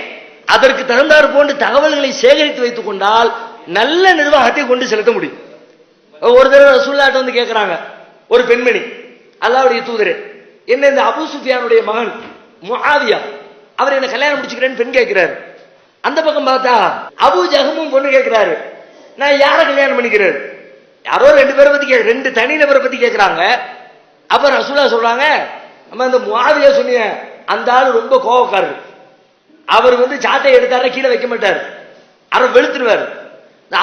அதற்கு தகுந்தாறு போன்று தகவல்களை சேகரித்து வைத்துக் கொண்டால் நல்ல நிர்வாகத்தை கொண்டு செலுத்த முடியும். ஒரு தடவை ரசூலுல்லாஹ் வந்து கேட்கிறாங்க ஒரு பெண்மணி, அல்லாஹ்வுடைய தூதரே, என்ன இந்த அபூ சுஃபியானுடைய மகன் முஆவியா அவர் என்ன கல்யாணம் முடிச்சுக்கிறேன்னு பெண் கேட்கிறாரு. அந்த பக்கம் பார்த்தா அபூ ஜஹமும் பொண்ணு கேட்கிறாரு, நான் யாரை கல்யாணம் பண்ணிக்கிறேன்? யாரோ ரெண்டு பேரை பத்தி ரெண்டு தனி நபரை பத்தி கேட்கிறாங்க. அப்ப ரசூலுல்லாஹ் சொல்றாங்க, நம்ம இந்த முஆவியா சொன்னீங்க, அந்த ஆளு ரொம்ப கோபக்காரர், அவர் சாட்டை எடுத்தாரு கீழே வைக்க மாட்டார், அவர் வெளுத்துருவார்.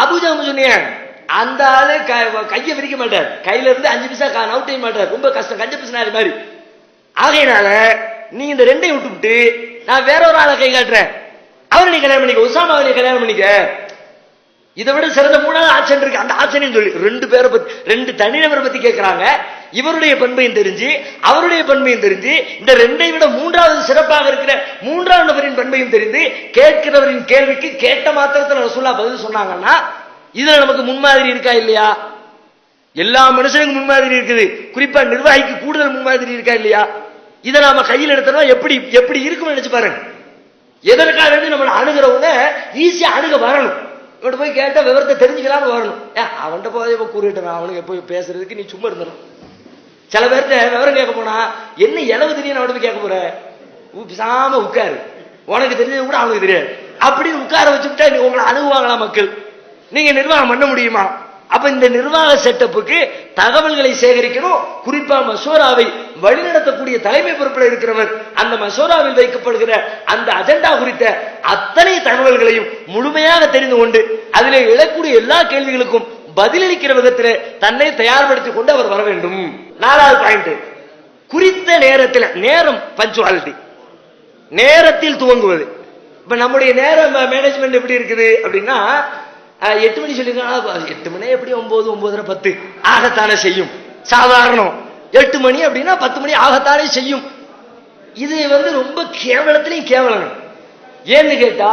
அபூ ஜஹம் சொன்னீங்க, அந்த ஆளு கையை விரிக்க மாட்டார், கையில இருந்து 5 பைசா நவுட் செய்ய மாட்டார், ரொம்ப கஷ்டம், கஞ்ச பிசினாரி மாதிரி. ஆகையினால நீ இந்த ரெண்டையும் விட்டுவிட்டு நான் வேற ஒரு ஆளை கை காட்டுறேன், அவரை நீ கல்யாணம் பண்ணிக்க, உசாமாவை நீ கல்யாணம் பண்ணிக்க. இதை விட சிறந்த 3வது ஆப்ஷன் இருக்கு, அந்த ஆப்ஷனையும் சொல்லி ரெண்டு பேரை பத்தி, ரெண்டு தனிநபரை பத்தி கேட்கிறாங்க. இவருடைய பண்பையும் தெரிஞ்சு அவருடைய பண்பையும் தெரிஞ்சு, இந்த ரெண்டை விட 3வது சிறப்பாக இருக்கிற 3வது நபரின் பண்பையும் தெரிந்து கேட்கிறவரின் கேள்விக்கு கேட்ட மாத்திரத்தில் ரசூலுல்லாஹ் பதில் சொன்னாங்கன்னா இதுல நமக்கு முன்மாதிரி இருக்கா இல்லையா? எல்லா மனுஷனுக்கும் முன்மாதிரி இருக்குது, குறிப்பா நிர்வாகிக்கு கூடுதல் முன்மாதிரி இருக்கா இல்லையா? இதை நாம கையில் எடுத்தோம்னா எப்படி எப்படி இருக்கும்னு நினைச்சு பாருங்க. எதற்காக நம்ம அணுகிறவங்க ஈஸியா அணுக வரணும். இவன் போய் கேட்டா விவரத்தை தெரிஞ்சுக்கலாம்னு வரணும். அவன்கிட்ட போய் கூறிட்டு அவனுக்கு போய் பேசுறதுக்கு நீ சும்மா இருந்துடும். சில பேர்கிட்ட விவரம் கேட்க போனா என்ன இளவு தெரியும், அவன் போய் கேட்க போற, பேசாம உட்காரு, உனக்கு தெரிஞ்சது கூட அவனுக்கு தெரியாது, அப்படின்னு உட்கார வச்சுட்டா உங்களை அணுகுவாங்களா மக்கள்? நீங்க நிர்வாகம் பண்ண முடியுமா? அப்ப இந்த நிர்வாக செட்டப்புக்கு தகவல்களை சேகரிக்கணும். குறிப்பா மசோராவை வழிநடத்தக்கூடிய தலைமை பொறுப்பில் இருக்கிறவர் அந்த மசோராவில் வைக்கப்படுகிற அந்த அஜெண்டா குறித்த அத்தனை தகவல்களையும் முழுமையாக தெரிந்து கொண்டு அதிலே எழக்கூடிய எல்லா கேள்விகளுக்கும் பதிலளிக்கிற விதத்தில் தன்னை தயார்படுத்திக் கொண்டு அவர் வர வேண்டும். 4வது பாயிண்ட், குறித்த நேரத்தில், நேரம் பஞ்சுவாலிட்டி, நேரத்தில் துவங்குவது. இப்ப நம்முடைய நேர மேனேஜ்மெண்ட் எப்படி இருக்குது அப்படின்னா, 8 மணி சொல்லிருக்காங்க. 8 மணி எப்படி 9, 9:30, 10 ஆகத்தானே செய்யும். சாதாரணம் 8 மணி அப்படின்னா 10 மணி ஆகத்தானே செய்யும். இது ரொம்ப கேவலத்திலையும் கேவலம். ஏன்னு கேட்டா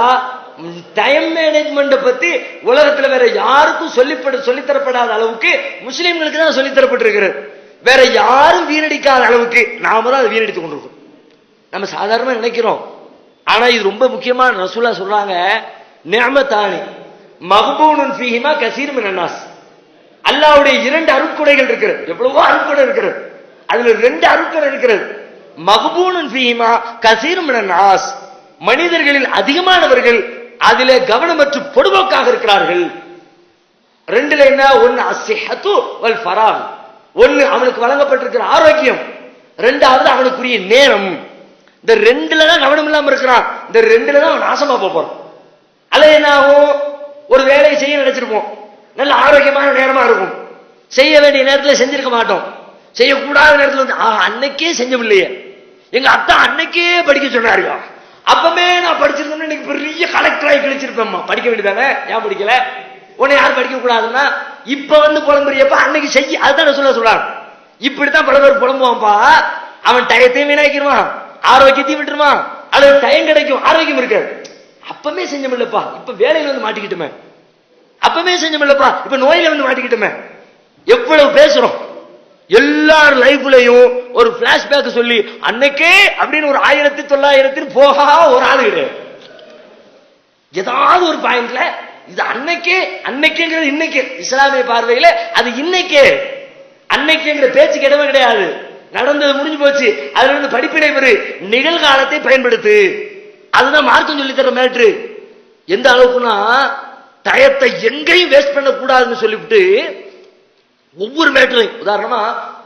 டைம் மேனேஜ்மெண்ட் பத்தி உலகத்துல வேற யாருக்கும் சொல்லித்தரப்படாத அளவுக்கு முஸ்லிம்களுக்கு தான் சொல்லித்தரப்பட்டிருக்கிறது. வேற யாரும் வீணடிக்காத அளவுக்கு நாம தான் அதை வீணடித்துக் கொண்டிருக்கோம். நம்ம சாதாரணமா நினைக்கிறோம். ஆனா இது ரொம்ப முக்கியமான. ரசூலுல்லாஹ் சொல்றாங்க, நிஅமத்தானி மக்பூனுன் ஃபீஹிமா கஸீர் மினன் நாஸ். அல்லாஹ்வுடைய 2 அருட்கொடைகள் இருக்கிறது. எவ்வளவோ அருட்கொடை இருக்கிறது. அதுல 2 அருட்கொடை இருக்கிறது. மக்பூனுன் ஃபீஹிமா கஸீர் மினன் நாஸ். மனிதர்களில் அதிகமானவர்கள் அதிலே கவனமற்று பொடுபோக்காக இருக்கிறார்கள். 2ல என்ன? ஒன்னு அஸ்ஸிஹத்து வல் ஃபராக். ஒன்னு அவனுக்கு வழங்கப்பட்டிருக்கிற ஆரோக்கியம், 2வது அவனுக்குரிய நேரம். இந்த 2ல தான் கவனம் இல்லாம இருக்கிறான். இந்த 2ல தான் அவன் நாசமா போறான். அல்ல என்ன ஆகும்? ஒரு வேலையை செய்ய நினைச்சிருப்போம், நல்ல ஆரோக்கியமான நேரமா இருக்கும், செய்ய வேண்டிய நேரத்தில் செஞ்சிருக்க மாட்டோம். செய்யக்கூடாத நேரத்தில் அன்னைக்கே செஞ்சவில்லையே, எங்க அத்தா அன்னைக்கே படிக்க சொன்னாரு, அப்பமே நான் படிச்சிருந்தேன், இன்னைக்கு பெரிய கலெக்டராகி கழிச்சிருப்பேன். படிக்க வேண்டியதானே, ஏன் படிக்கல? உன்னை யாரும் படிக்க கூடாதுன்னா இப்ப புலம்புறியப்ப அன்னைக்கு செய்ய. அதுதான் சொல்றாங்க. இப்படித்தான் பல பேர் புலம்புவான்ப்பா. அவன் டயத்தையும் வீணாக்கிடுவான், ஆரோக்கியத்தையும் விட்டுருவான். அல்லது டயம் கிடைக்கும், ஆரோக்கியம் இருக்காது. அப்பமே செஞ்சமில்லப்பா, இப்ப வேலையில மாட்டிக்கிட்டுமே. அப்பமே செஞ்சமில்லப்பா, இப்ப நோயில மாட்டிக்கிட்டுமே. எவ்வளவு பேசுறோம். எல்லார் லைஃப்லயும் ஒரு பிளாஷ்பேக் சொல்லி அன்னைக்கே அப்படின்னு ஒரு 1900 போகா ஒரு ஆளு கிடையாது. ஏதாவது ஒரு பாயிண்ட்ல இது அன்னைக்குங்கிறது இன்னைக்கு இஸ்லாமிய பார்வையில அது இன்னைக்கே. அன்னைக்குங்கிற பேச்சு கிடவே கிடையாது. நடந்தது முடிஞ்சு போச்சு. அதுல இருந்து படிப்பினை பெறு, நிகழ்காலத்தை பயன்படுத்து. அதுதான் மார்க்கம் சொல்லி தர மேட்ரு. எந்த அளவுக்குன்னா டயத்தை எங்கேயும் வேஸ்ட் பண்ண கூடாதுன்னு சொல்லிவிட்டு ஒவ்வொரு மேட்டரையும். உதாரணமா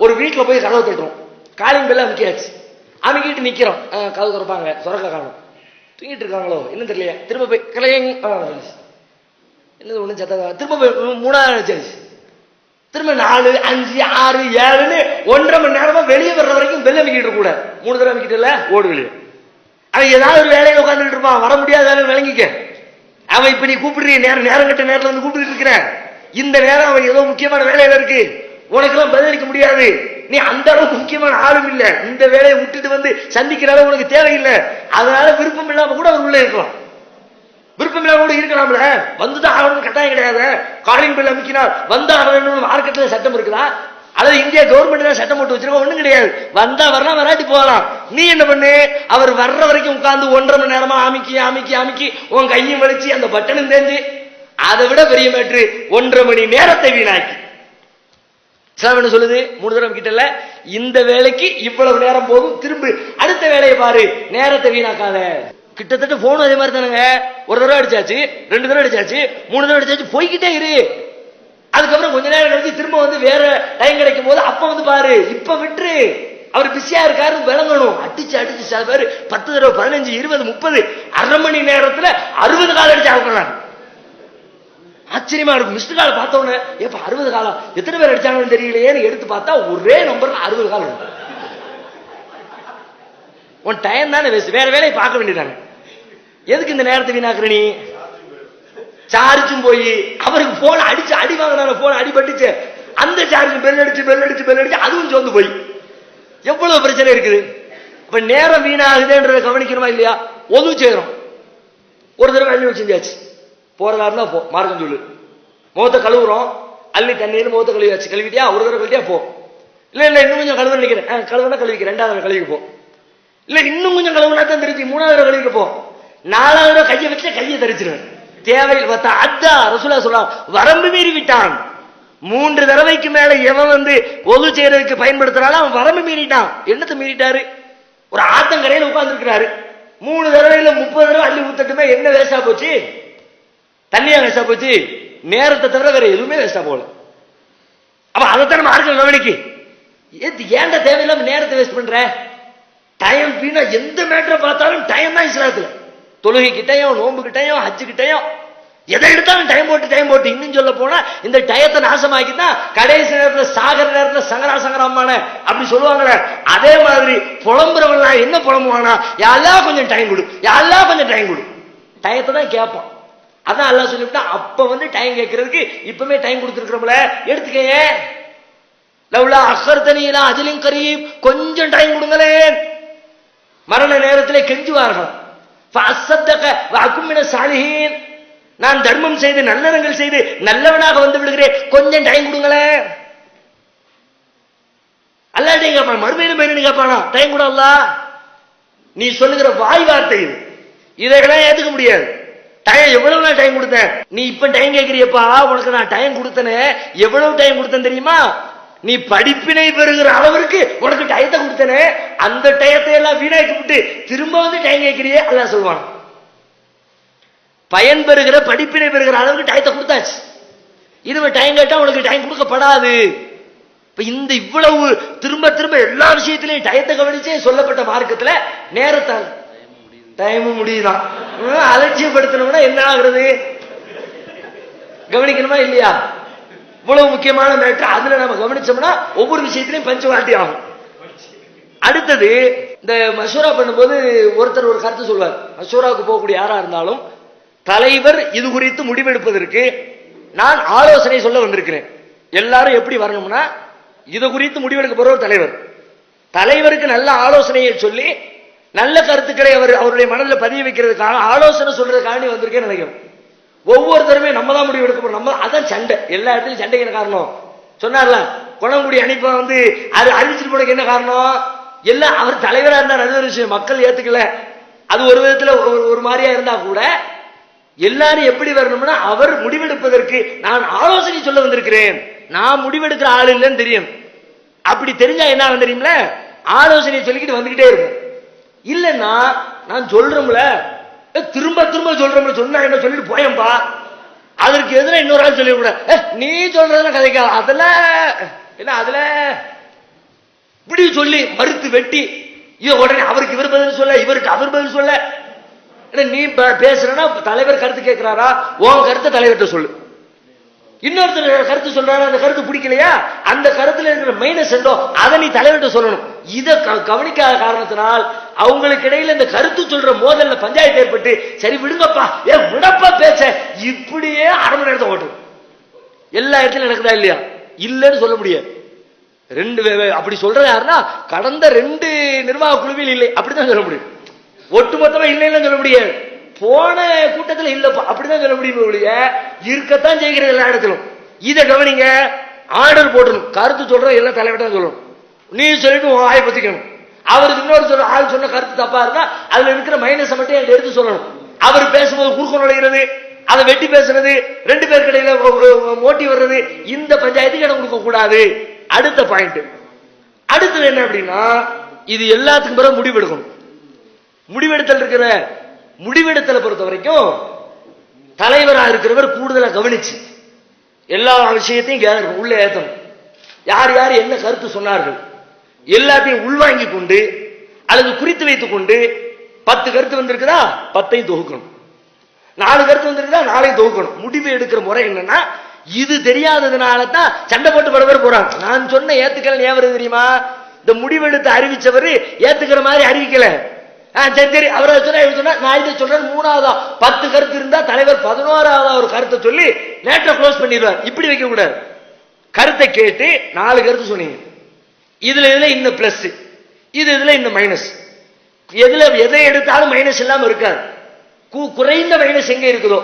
ஒரு வீட்டுல போய் கதவை தட்டுறோம், காலிங் பெல்ல அமைக்கியாச்சு, அமைக்கிட்டு நிக்கிறோம், கதவு திறப்பாங்க, சொரக்க காணும், தூங்கிட்டு இருக்காங்களோ என்ன தெரியல, திரும்ப போய் கிளையங் என்னது ஒண்ணு சத்த, திரும்ப போய் 3வது சார்ஜ், திரும்ப 4, 5, 6, 7ன்னு 1.5 மணி நேரமா வெளியே வர்ற வரைக்கும் பெல் அமைக்கிட்டு கூட. 3 தடவை அமைக்கிட்டு ஓடு வெளியே. அவன் ஏதாவது ஒரு வேலையில உட்காந்துட்டு இருப்பான், வர முடியாத விளங்கிக்க. அவன் இப்ப நீ கூப்பிடுறீ, நேரம் கட்ட நேரத்துல வந்து கூப்பிட்டு இருக்கிறேன், இந்த நேரம் அவன் ஏதோ முக்கியமான வேலையில இருக்கு, உனக்கெல்லாம் பதிலளிக்க முடியாது, நீ அந்த அளவுக்கு முக்கியமான ஆளும் இல்ல, இந்த வேலையை விட்டுட்டு வந்து சந்திக்கிற அளவு உனக்கு தேவையில்லை, அதனால விருப்பம் இல்லாம கூட அவர் உள்ள இருக்கலாம். விருப்பம் இல்லாம கூட இருக்கலாம்ல, வந்துதான் ஆகணும்னு கட்டாயம் கிடையாது. காலிங் பெல் அமைக்கினார் வந்தாகணும் மார்க்கெட்ல சட்டம் இருக்குதா? அல்லது இந்தியா கவர்மெண்ட் தான் சட்டம் போட்டு வச்சிருக்கோம்? ஒண்ணும் கிடையாது. வந்தா வரலாம், வராட்டி போகலாம். நீ என்ன பண்ணு, அவர் வர்ற வரைக்கும் உட்கார்ந்து 1.5 மணி நேரமா அமைக்கி உன் கையும் வலிச்சு அந்த பட்டனும் தேஞ்சு, அதை விட பெரிய மேட்ரு 1.5 மணி நேரத்தை வீணாக்கி. இஸ்லாம் என்ன சொல்லுது? 3 தடவை கிட்டல, இந்த வேலைக்கு இவ்வளவு நேரம் போதும், திரும்ப அடுத்த வேலையை பாரு, நேரத்தை வீணாக்காத. கிட்டத்தட்ட போன் அதே மாதிரி தானுங்க. ஒரு தடவை அடிச்சாச்சு, 2 தடவை அடிச்சாச்சு, 3 தடவை அடிச்சாச்சு, போய்கிட்டே இரு. அதுக்கப்புறம் கொஞ்ச நேரம் கழிச்சு திரும்ப வேற டைம் கிடைக்கும் போது அப்ப பாரு, இப்ப விட்டுரு, அவர் பிஸியா இருக்காரு விளங்கணும். அடிச்சு சில பேர் 10 தடவை 15, 20, 30 1/2 மணி நேரத்துல 60 கால் அடிச்சு ஆகலாம். ஆச்சரியமா இருக்கும். மிஸ்டு கால் பார்த்த உடனே எப்ப 60 காலம் எத்தனை பேர் அடிச்சாங்கன்னு தெரியலையேன்னு எடுத்து பார்த்தா ஒரே நம்பர்ல 60 கால். உன் டைம் தானே வேஸ்ட், வேற வேலையை பார்க்க வேண்டியதானே. எதுக்கு இந்த நேரத்தை வீணாக்குற நீ? சார்ஜும் போய் அவருக்கு போன் அடிச்சு அடி வாங்கினாங்க, போன் அடிபட்டுச்சு, அந்த சார்ஜ் பெல் அடிச்சு அதுவும் சோர்ந்து போய் எவ்வளவு பிரச்சனை இருக்குது. இப்ப நேரம் வீணாகுதுன்றத கவனிக்கிறோமா இல்லையா? ஒது செய்யறோம். ஒரு தடவை அள்ளி வச்சிருந்தாச்சு, போறதா இருந்தா போ, மார்க்கம் சொல்லு. முகத்தை கழுவுறோம், அள்ளி தண்ணீர் முகத்தை கழுவியாச்சு, கழுவிட்டியா? ஒரு தடவை கழுவிட்டியா? போ. இல்ல இன்னும் கொஞ்சம் கழுவு நினைக்கிறேன், கழுவுனா கழுவிக்க, 2வது கழுவிக்கு போ. இல்ல இன்னும் கொஞ்சம் கழுவுனா தான் தெரிஞ்சு, 3வது கழுவிக்க போ. 4வது கையை வச்சு கையை தரிச்சிருவேன். தேவையில் பார்த்தா ரசூலுல்லாஹ் சொல்றாங்க, வரம்பு மீறி விட்டான். 3 தடவைக்கு மேல எவன் ஒது செய்யறதுக்கு பயன்படுத்துறாலும் அவன் வரம்பு மீறிட்டான். என்னத்தை மீறிட்டாரு? ஒரு ஆத்தங்கரையில உட்கார்ந்து இருக்கிறாரு, 3 தடவையில 30 தடவை அள்ளி ஊத்தட்டுமே, என்ன வேஸ்டா போச்சு? தண்ணியா வேஸ்டா போச்சு? நேரத்தை தவிர வேற எதுவுமே வேஸ்டா போகல. அப்ப அதைத்தான் நம்ம ஆட்கள் கவனிக்கு. ஏன்டா தேவையில்லாம நேரத்தை வேஸ்ட் பண்ற? டைம் வீணா எந்த மேட்டரை பார்த்தாலும் டைம் தான் இஸ்லாத்துல. தொழுகை கிட்டையும், நோம்பு கிட்டையும், ஹஜ்ஜு கிட்டையும், எதை எடுத்தாலும் டைம் போட்டு இன்னும் சொல்ல போனா இந்த டயத்தை நாசமாக்கிதான் கடைசி நேரத்துல சாகர நேரத்துல சங்கராமான அப்படி சொல்லுவாங்களே, அதே மாதிரி புலம்புறவன் என்ன புலம்புவானா, யாரெல்லாம் கொஞ்சம் டைம் கொடு, யாரெல்லாம் கொஞ்சம் டைம் கொடு, டயத்தை தான் கேட்பான். அதான் அல்லாஹ் சொல்லிவிட்டா. அப்ப டைம் கேட்கறதுக்கு இப்பவே டைம் கொடுத்துருக்கிறோம்ல, எடுத்துக்கங்க. லவ்லா அஹ்ர்தனி இலா அஜலின் கரீப், கொஞ்சம் டைம் கொடுங்களேன். மரண நேரத்திலே கெஞ்சுவார்கள். ஃபஅஸ்ஸதக வஅகும் மின சாலிஹீன், நான் தர்மம் செய்து நல்லறங்கள் செய்து நல்லவனாக வந்து விடுகிறேன், கொஞ்சம் டைம் கொடுங்களேன். அல்லாஹ் கேட்பான், மறுமையிலும் பேரு கேட்பானா, டைம் கூட அல்லாஹ். நீ சொல்லுகிற வாய் வார்த்தை இது, இதையெல்லாம் ஏத்துக்க முடியாது. டைம் எவ்வளவு நான் டைம் கொடுத்தேன், நீ இப்ப டைம் கேட்கிறியப்பா, உனக்கு நான் டைம் கொடுத்தனே, எவ்வளவு டைம் கொடுத்தேன் தெரியுமா? நீ படிப்பினை பெறுகிற அளவிற்கு உனக்கு டயத்தை கொடுத்தனே, அந்த டயத்தை எல்லாம் வீணாக்கி விட்டு திரும்ப டைம் கேட்கிறியே, அல்லாஹ் சொல்வான். பயன் பெறுகிற படிப்பினை பெறுகிற அளவுக்கு டயத்தை கொடுத்தாச்சு, இது டைம் கேட்டா உனக்கு டைம் கொடுக்கப்படாது. இப்ப இந்த இவ்வளவு திரும்ப திரும்ப எல்லா விஷயத்திலையும் டயத்தை கவனிச்சே சொல்லப்பட்ட மார்க்கத்துல நேரத்தால் டைமும் முடியுதான். அலட்சியப்படுத்தணும்னா என்ன ஆகுறது, கவனிக்கணுமா இல்லையா? இவ்வளவு முக்கியமான மேட்டர், அதுல நம்ம கவனிச்சோம்னா ஒவ்வொரு விஷயத்திலையும் பஞ்சுவாலிட்டி ஆகும். அடுத்தது, இந்த மசூரா பண்ணும்போது ஒருத்தர் ஒரு கருத்து சொல்வார். மசூராவுக்கு போகக்கூடிய யாரா இருந்தாலும் தலைவர் இது குறித்து முடிவெடுப்பதற்கு நான் ஆலோசனை சொல்ல வந்திருக்கிறேன். எல்லாரும் எப்படி வரணும்னா, இது குறித்து முடிவெடுக்க போற ஒரு தலைவர், தலைவருக்கு நல்ல ஆலோசனையை சொல்லி நல்ல கருத்துக்களை அவருடைய மனதில் பதிய வைக்கிறதுக்காக ஆலோசனை சொல்றதுக்காக வந்திருக்கேன்னு நினைக்கிறேன். ஒவ்வொருத்தருமே நம்ம தான் முடிவு எடுக்க போறோம், நம்ம அதான் சண்டை, எல்லா இடத்துலயும் சண்டைக்கு என்ன காரணம் சொன்னார்ல, குணங்குடி அனுப்ப அது அறிவிச்சிட்டு போனதுக்கு என்ன காரணம், எல்லாம் அவர் தலைவரா இருந்தார், அது ஒரு விஷயம், மக்கள் ஏத்துக்கல, அது ஒரு விதத்துல ஒரு மாதிரியா இருந்தா கூட எல்லாரும் எப்படி வரணும்னா, அவர் முடிவெடுப்பதற்கு நான் ஆலோசனை சொல்ல வந்திருக்கிறேன், நான் முடிவெடுக்கிற ஆள் இல்லைன்னு தெரியும். அப்படி தெரிஞ்சா என்ன தெரியுமில, ஆலோசனை சொல்லிக்கிட்டு வந்துகிட்டே இருக்கும். இல்லன்னா நான் சொல்றோம்ல, திரும்ப திரும்ப சொல்றோம்ல, சொன்னா என்ன சொல்லிட்டு போயம்பா, அதற்கு எதிராக இன்னொரு ஆள் சொல்லிவிட, நீ சொல்றதுல கதைக்கா, அதுல என்ன அதுல இப்படி சொல்லி மறுத்து வெட்டி உடனே அவருக்கு இவர் பதில் சொல்ல, இவருக்கு அவர் பதில் சொல்ல. நீ பேசுறனா தலைவர் கருத்து கேட்கிறாரா, உன் கருத்தை தலைவர்கிட்ட சொல்லு. இன்னொருத்தர் கருத்து சொல்றாரு, அந்த கருத்து பிடிக்கலையா, அந்த கருத்துல இருக்கிற மைனஸ் என்னோ அதை நீ தலைவர்கிட்ட சொல்லணும். இதை கவனிக்காத காரணத்தினால் அவங்களுக்கு இடையில இந்த கருத்து சொல்ற மோதல்ல பஞ்சாயத்து ஏற்பட்டு, சரி விடுங்கப்பா, விடப்பா பேச, இப்படியே அரை மணி நேரத்தை ஓட்டு. எல்லா இடத்துலயும் நடக்குதா இல்லையா? இல்லன்னு சொல்ல முடியாது. அப்படி சொல்றது யாருன்னா, கடந்த 2 நிர்வாக குழுவில் இல்லை அப்படிதான் சொல்ல முடியும். ஒட்டுமொத்தமா இல்லைன்னு சொல்ல முடியாது. போன கூட்டத்தில் இல்லப்பா அப்படிதான் சொல்ல முடியும். இருக்கத்தான் செய்கிறது எல்லா இடத்திலும். இதை கவனிங்க, ஆர்டர் போட்டணும், கருத்து சொல்ற எல்லாம் தலைவர்தான் சொல்லணும். நீ சொல்லிட்டு ஆய பத்திக்கணும். அவருக்கு இன்னொரு ஆள் சொன்ன கருத்து தப்பா இருந்தா அதுல இருக்கிற மைனஸை மட்டும் எடுத்து சொல்லணும். அவர் பேசும்போது குறுக்க நுழைகிறது, அதை வெட்டி பேசுறது, 2 பேருக்கு இடையில மோட்டி வர்றது, இந்த பஞ்சாயத்துக்கு இடம் கொடுக்க கூடாது. அடுத்த பாயிண்ட், அடுத்தது என்ன அப்படின்னா, இது எல்லாத்துக்கும் பிறகு முடிவெடுக்கணும். முடிவெடுத்தல் இருக்கிற முடிவெடுத்தலை பொறுத்த வரைக்கும் தலைவராக இருக்கிறவர் கூடுதலா கவனிச்சு எல்லா விஷயத்தையும் உள்ள ஏற்றணும். யார் யார் என்ன கருத்து சொன்னார்கள் எல்லாத்தையும் உள்வாங்கி கொண்டு அல்லது குறித்து வைத்துக் கொண்டு, 10 கருத்து வந்திருக்குதா 10ஐயும் தொகுக்கணும், 4 கருத்து வந்திருக்குதா 4ஐயும் தொகுக்கணும். முடிவு எடுக்கிற முறை என்னன்னா, இது தெரியாததுனால தான் சண்டை போட்டு பல பேர் போறாங்க. நான் சொன்ன ஏத்துக்கல ஏன் தெரியுமா, இந்த முடிவெடுத்து அறிவிச்சவர் ஏத்துக்கிற மாதிரி அறிவிக்கல. சரி அவரை சொன்னா நான் இதை சொல்றேன், 3ஆவதா 10 கருத்து இருந்தா தலைவர் 11ஆவதா ஒரு கருத்தை சொல்லி லேட்டா க்ளோஸ் பண்ணிடுவார். இப்படி வைக்க கூடாது. கருத்தை கேட்டு 4 கருத்து சொன்னீங்க, இதுல இந்த பிளஸ், இதுல இந்த மைனஸ், எதை எடுத்தாலும் மைனஸ் இல்லாம இருக்காது. குறைந்த மைனஸ் எங்க இருக்குதோ,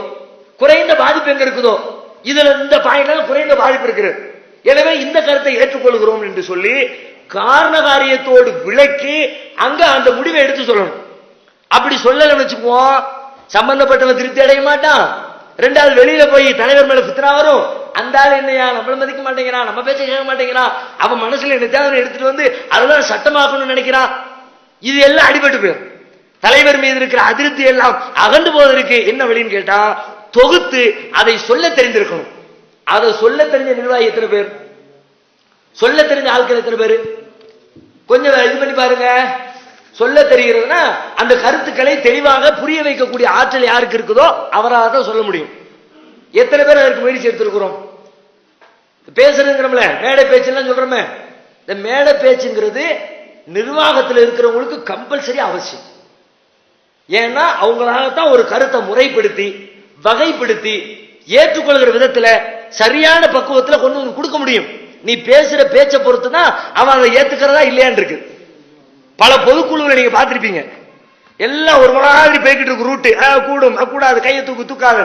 குறைந்த பாதிப்பு எங்க இருக்குதோ, இதுல இந்த பாயிண்ட்ல குறைந்த பாதிப்பு இருக்கிறது. எனவே இந்த கருத்தை ஏற்றுக்கொள்கிறோம் என்று சொல்லி காரண காரியத்தோடு விளக்கி அங்க அந்த முடிவை எடுத்து சொல்லணும். அப்படி சொல்லல வச்சுக்குவோம், சம்பந்தப்பட்டவன் திருப்தி அடைய மாட்டான். 2வது வெளியில போய் தலைவர் மேல பித்ரா வரும். அந்த ஆள் என்னையா நம்மள மதிக்க மாட்டேங்கிறான், நம்ம பேச்ச கேட்க மாட்டேங்கிறான், அவன் மனசுல என்ன தேவை எடுத்துட்டு வந்து அதெல்லாம் சட்டமாக்கணும்னு நினைக்கிறான். இது எல்லாம் அடிபட்டு போயிடும். தலைவர் மீது இருக்கிற அதிருப்தி எல்லாம் அகண்டு போவதற்கு என்ன வழின்னு கேட்டா, தொகுத்து அதை சொல்ல தெரிந்திருக்கணும். அதை சொல்ல தெரிஞ்ச நிர்வாகி எத்தனை பேர், சொல்ல தெரிஞ்ச ஆட்கள் எத்தனை பேர், கொஞ்சம் இது பண்ணி பாருங்க. சொல்ல தெரிகிறதுனா அந்த கருத்துக்களை தெளிவாக புரிய வைக்கக்கூடிய ஆற்றல் யாருக்கு இருக்குதோ அவராக தான் சொல்ல முடியும். எத்தனை பேர் அதற்கு முயற்சி எடுத்திருக்கிறோம்? பேசுறதுங்கிறோம்ல, மேடை பேச்சுலாம் சொல்றோமே, இந்த மேடை பேச்சுங்கிறது நிர்வாகத்தில் இருக்கிறவங்களுக்கு கம்பல்சரி அவசியம். ஏன்னா அவங்களாகத்தான் ஒரு கருத்தை முறைப்படுத்தி வகைப்படுத்தி ஏற்றுக்கொள்கிற விதத்துல சரியான பக்குவத்துல கொண்டு வந்து கொடுக்க முடியும். நீ பேசுற பேச்சை பொறுத்து தான் அவன் அதை ஏத்துக்கிறதா இல்லையான்னு இருக்கு. பல பொதுக்குழுவை நீங்க பார்த்திருப்பீங்க, எல்லாம் ஒரு மாதிரி போய்கிட்டு இருக்கு ரூட்டு, கூடும் கூடாது, கையை தூக்காது.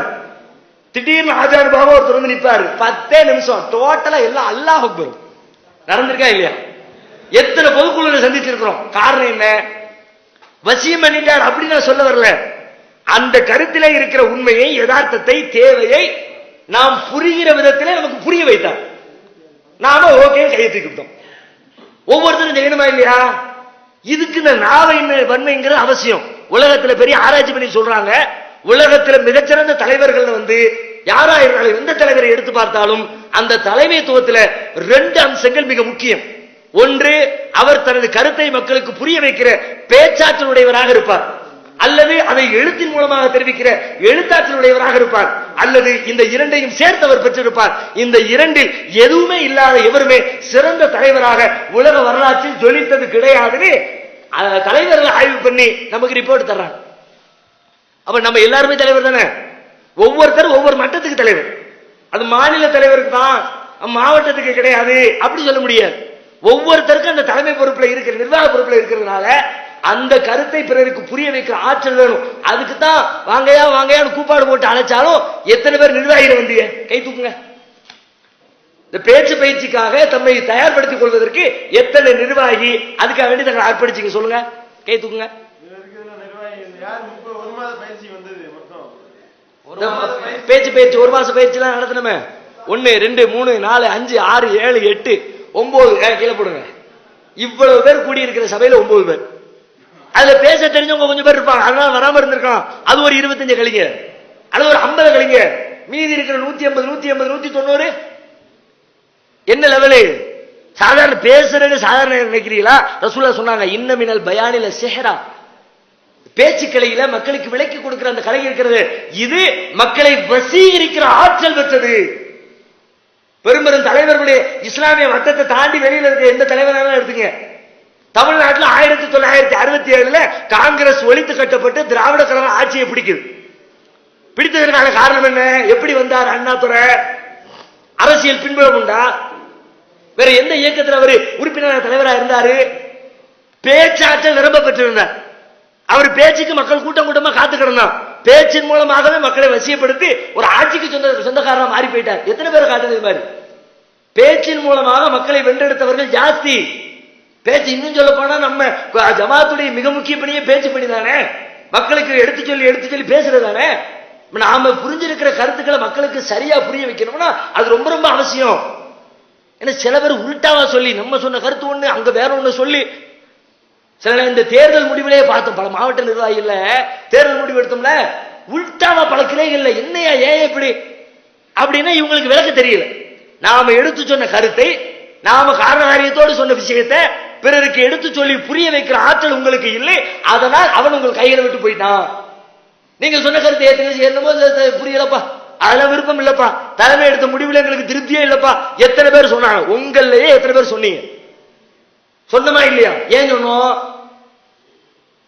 திடீர்னு ஆஜான் பாபா ஒருத்தர் வந்து நிற்பாரு, 10 நிமிஷம் டோட்டலா எல்லாம் அல்லாஹ் அக்பர். நடந்திருக்கா இல்லையா? எத்தனை பொதுக்குழுவை சந்திச்சிருக்கிறோம். காரணம் என்ன? வசியம் பண்ணிட்டார் அப்படின்னு நான் சொல்ல வரல. அந்த கருத்திலே இருக்கிற உண்மையை, யதார்த்தத்தை, தேவையை நாம் புரிகிற விதத்திலே நமக்கு புரிய வைத்தார். நாம ஓகே கையை தூக்கிட்டோம். ஒவ்வொருத்தரும் செய்யணுமா இல்லையா? இதுக்கு இந்த வன்மைங்கிறது அவசியம். உலகத்துல பெரிய ஆராய்ச்சி பண்ணி சொல்றாங்க, உலகத்துல மிகச்சிறந்த தலைவர்கள் வந்து யாரா இருந்தாலும் எந்த தலைவரை எடுத்து பார்த்தாலும் அந்த தலைமைத்துவத்தில் 2 அம்சங்கள் மிக முக்கியம். ஒன்று, அவர் தனது கருத்தை மக்களுக்கு புரிய வைக்கிற பேச்சாற்றல் உடையவராக இருப்பார், அல்லது அதை எழுத்தின் மூலமாக தெரிவிக்கிற எழுத்தாற்றல் உடையவராக இருப்பார், அல்லது இந்த இரண்டையும் சேர்த்தவர் பெற்றிருப்பார். இந்த இரண்டில் எதுவுமே இல்லாத எவருமே சிறந்த தலைவராக உலக வரலாற்றில் ஜொலித்தது கிடையாதுன்னு தலைவர்கள் ஆய்வு பண்ணி நமக்கு ரிப்போர்ட் தர்றாங்க. அப்ப நம்ம எல்லாருமே தலைவர் தானே, ஒவ்வொருத்தரும் ஒவ்வொரு மட்டத்துக்கு தலைவர். அது மாநில தலைவருக்கு தான், மாவட்டத்துக்கு கிடையாது அப்படி சொல்ல முடியாது. ஒவ்வொருத்தருக்கும் அந்த தலைமை பொறுப்புல இருக்கிற, நிர்வாக பொறுப்புல இருக்கிறதுனால அந்த கருத்தை பிறருக்கு புரிய வைக்கிற ஆற்றல் வேணும். அதுக்கு தான் வாங்கையா வாங்கையான்னு கூப்பாடு போட்டு அழைச்சாலும் எத்தனை பேர் நிர்வாகிகள் வந்தீங்க கை தூக்குங்க. இந்த பேச்சு பயிற்சிக்காக தம்மை தயார்படுத்திக் கொள்வதற்கு எத்தனை நிர்வாகி அதுக்காக வேண்டி தங்களை அர்ப்பணிச்சிங்க சொல்லுங்க, கை தூக்குங்க. பேச்சு பயிற்சி 1 மாச பயிற்சி எல்லாம் நடத்தணுமே. 1 2 3 4 5 6 7 8 9 கீழே போடுங்க. இவ்வளவு பேர் கூடியிருக்கிற சபையில 9 பேர். அதுல பேச தெரிஞ்சவங்க கொஞ்சம் பேர் இருப்பாங்க, அதனால வராம இருந்திருக்கான். அது ஒரு 25 கழிங்க, அல்லது ஒரு 50 கழிங்க. மீதி இருக்கிற 180 180 190 என்ன லெவலு? சாதாரண பேசுறது சாதாரண நினைக்கிறீங்களா? ரசூலுல்லாஹ் சொன்னாங்க, இன்ன மினல் பயானில சிஹ்ரா, பேச்சுக்கலையில மக்களுக்கு விளக்கி கொடுக்கிற அந்த கலை இருக்கிறது, இது மக்களை வசீகரிக்கிற ஆற்றல் பெற்றது. பெரும்பெரும் தலைவர்களுடைய இஸ்லாமிய வட்டத்தை தாண்டி வெளியில இருக்க எந்த தலைவராலும் எடுத்துங்க. தமிழ்நாட்டில் 1967 காங்கிரஸ் ஒழித்து கட்டப்பட்டு திராவிட கழகம் ஆட்சியை பிடிக்குது. பிடித்ததற்கான காரணம் என்ன? எப்படி வந்தார் அண்ணாதுரை? அரசியல் பின்புலம் உண்டா? வேற எந்த இயக்கத்தில் அவர் உறுப்பினர் தலைவராக இருந்தாரு? பேச்சாற்றல் நிரம்ப பெற்றிருந்தார். அவர் பேச்சுக்கு மக்கள் கூட்டம் கூட்டமா காத்து கிடந்தார். பேச்சின் மூலமாகவே மக்களை வசியப்படுத்தி ஒரு ஆட்சிக்கு சொந்தக்காரனா மாறி போயிட்டார். எத்தனை பேரை காட்டுறது மாதிரி? பேச்சின் மூலமாக மக்களை வென்றெடுத்தவர்கள் ஜாஸ்தி. பேச்சு இன்னும் சொல்ல போனா நம்ம ஜமாத்துடைய மிக முக்கிய பணியே பேச்சு பணி தானே. மக்களுக்கு எடுத்து சொல்லி பேசுறது தானே. நாம புரிஞ்சிருக்கிற கருத்துக்களை மக்களுக்கு சரியா புரிய வைக்கணும்னா அது ரொம்ப ரொம்ப அவசியம். ஏன்னா சில பேர் உள்டாவா சொல்லி நம்ம சொன்ன கருத்து ஒண்ணு அங்க வேற ஒண்ணு சொல்லி, சில இந்த தேர்தல் முடிவிலே பார்த்தோம், பல மாவட்ட நிர்வாகிகள் தேர்தல் முடிவு எடுத்தோம்ல, உள்டாவா பல கிளைகள்ல என்னையா ஏன் எப்படி அப்படின்னா இவங்களுக்கு விளக்க தெரியல. நாம எடுத்து சொன்ன கருத்தை, நாம காரணகாரியத்தோடு சொன்ன விஷயத்தை பிறருக்கு எடுத்து சொல்லி புரிய வைக்கிற ஆற்றல் உங்களுக்கு இல்லை. அதனால் அவன் உங்கள் கைகளை விட்டு போயிட்டான். நீங்க சொன்ன கருத்தை ஏற்கனவே என்னமோ புரியலப்பா, அதெல்லாம் விருப்பம் இல்லப்பா, தலைமை எடுத்த முடிவில் எங்களுக்கு திருப்தியே இல்லப்பா, எத்தனை பேர் சொன்னாங்க? உங்களையே எத்தனை பேர் சொன்னீங்க? சொன்னமா இல்லையா? ஏன் சொன்னோம்?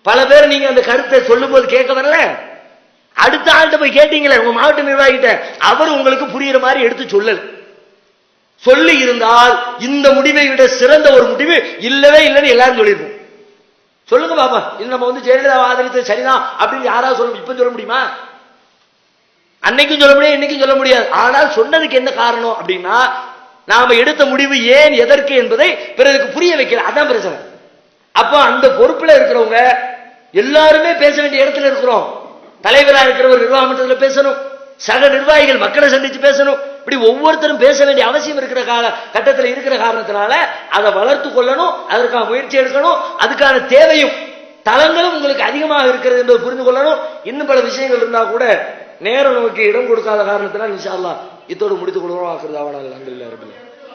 பல பேர் நீங்க அந்த கருத்தை சொல்லும் போது கேட்க வரல, அடுத்த ஆள்கிட்ட போய் கேட்டீங்களே உங்க மாவட்ட நிர்வாகிட்ட, அவர் உங்களுக்கு புரியுற மாதிரி எடுத்து சொல்லல. சொல்லி இருந்தால் இந்த முடிவை விட சிறந்த ஒரு முடிவு இல்லவே இல்லைன்னு எல்லாரும் சொல்லிருப்போம். சொல்லுங்க பாப்பா, இது நம்ம ஜெயலலிதா ஆதரித்தது சரிதான் அப்படின்னு யாராவது சொல்ல இப்ப சொல்ல முடியுமா? அன்னைக்கும் சொல்ல முடியாது, இன்னைக்கும் சொல்ல முடியாது. ஆனால் சொன்னதுக்கு என்ன காரணம் அப்படின்னா, நாம எடுத்த முடிவு ஏன் எதற்கு என்பதை பிறருக்கு புரிய வைக்கல. அதான் பிரச்சனை. அப்போ அந்த பொறுப்புல இருக்கிறவங்க எல்லாருமே பேச வேண்டிய இடத்துல இருக்கிறோம். தலைவராக இருக்கிறவர் நிர்வாக மன்றத்தில் பேசணும், சக நிர்வாகிகள் மக்களை சந்திச்சு பேசணும். இப்படி ஒவ்வொருத்தரும் பேச வேண்டிய அவசியம் இருக்கிற கட்டத்தில் இருக்கிற காரணத்தினால அதை வளர்த்து கொள்ளணும், அதற்கான முயற்சி எடுக்கணும். அதுக்கான தேவையும் தளங்களும் உங்களுக்கு அதிகமாக இருக்கிறது என்பதை புரிந்து கொள்ளணும். இன்னும் பல விஷயங்கள் இருந்தா கூட நேரம் நமக்கு இடம் கொடுக்காத காரணத்தினால் இன்ஷா அல்லாஹ் இதோடு முடித்துக் கொள்வோம். ஆகிறது அவனால் அல்ஹம்துலில்லாஹ் ரப்பில் ஆலமீன்.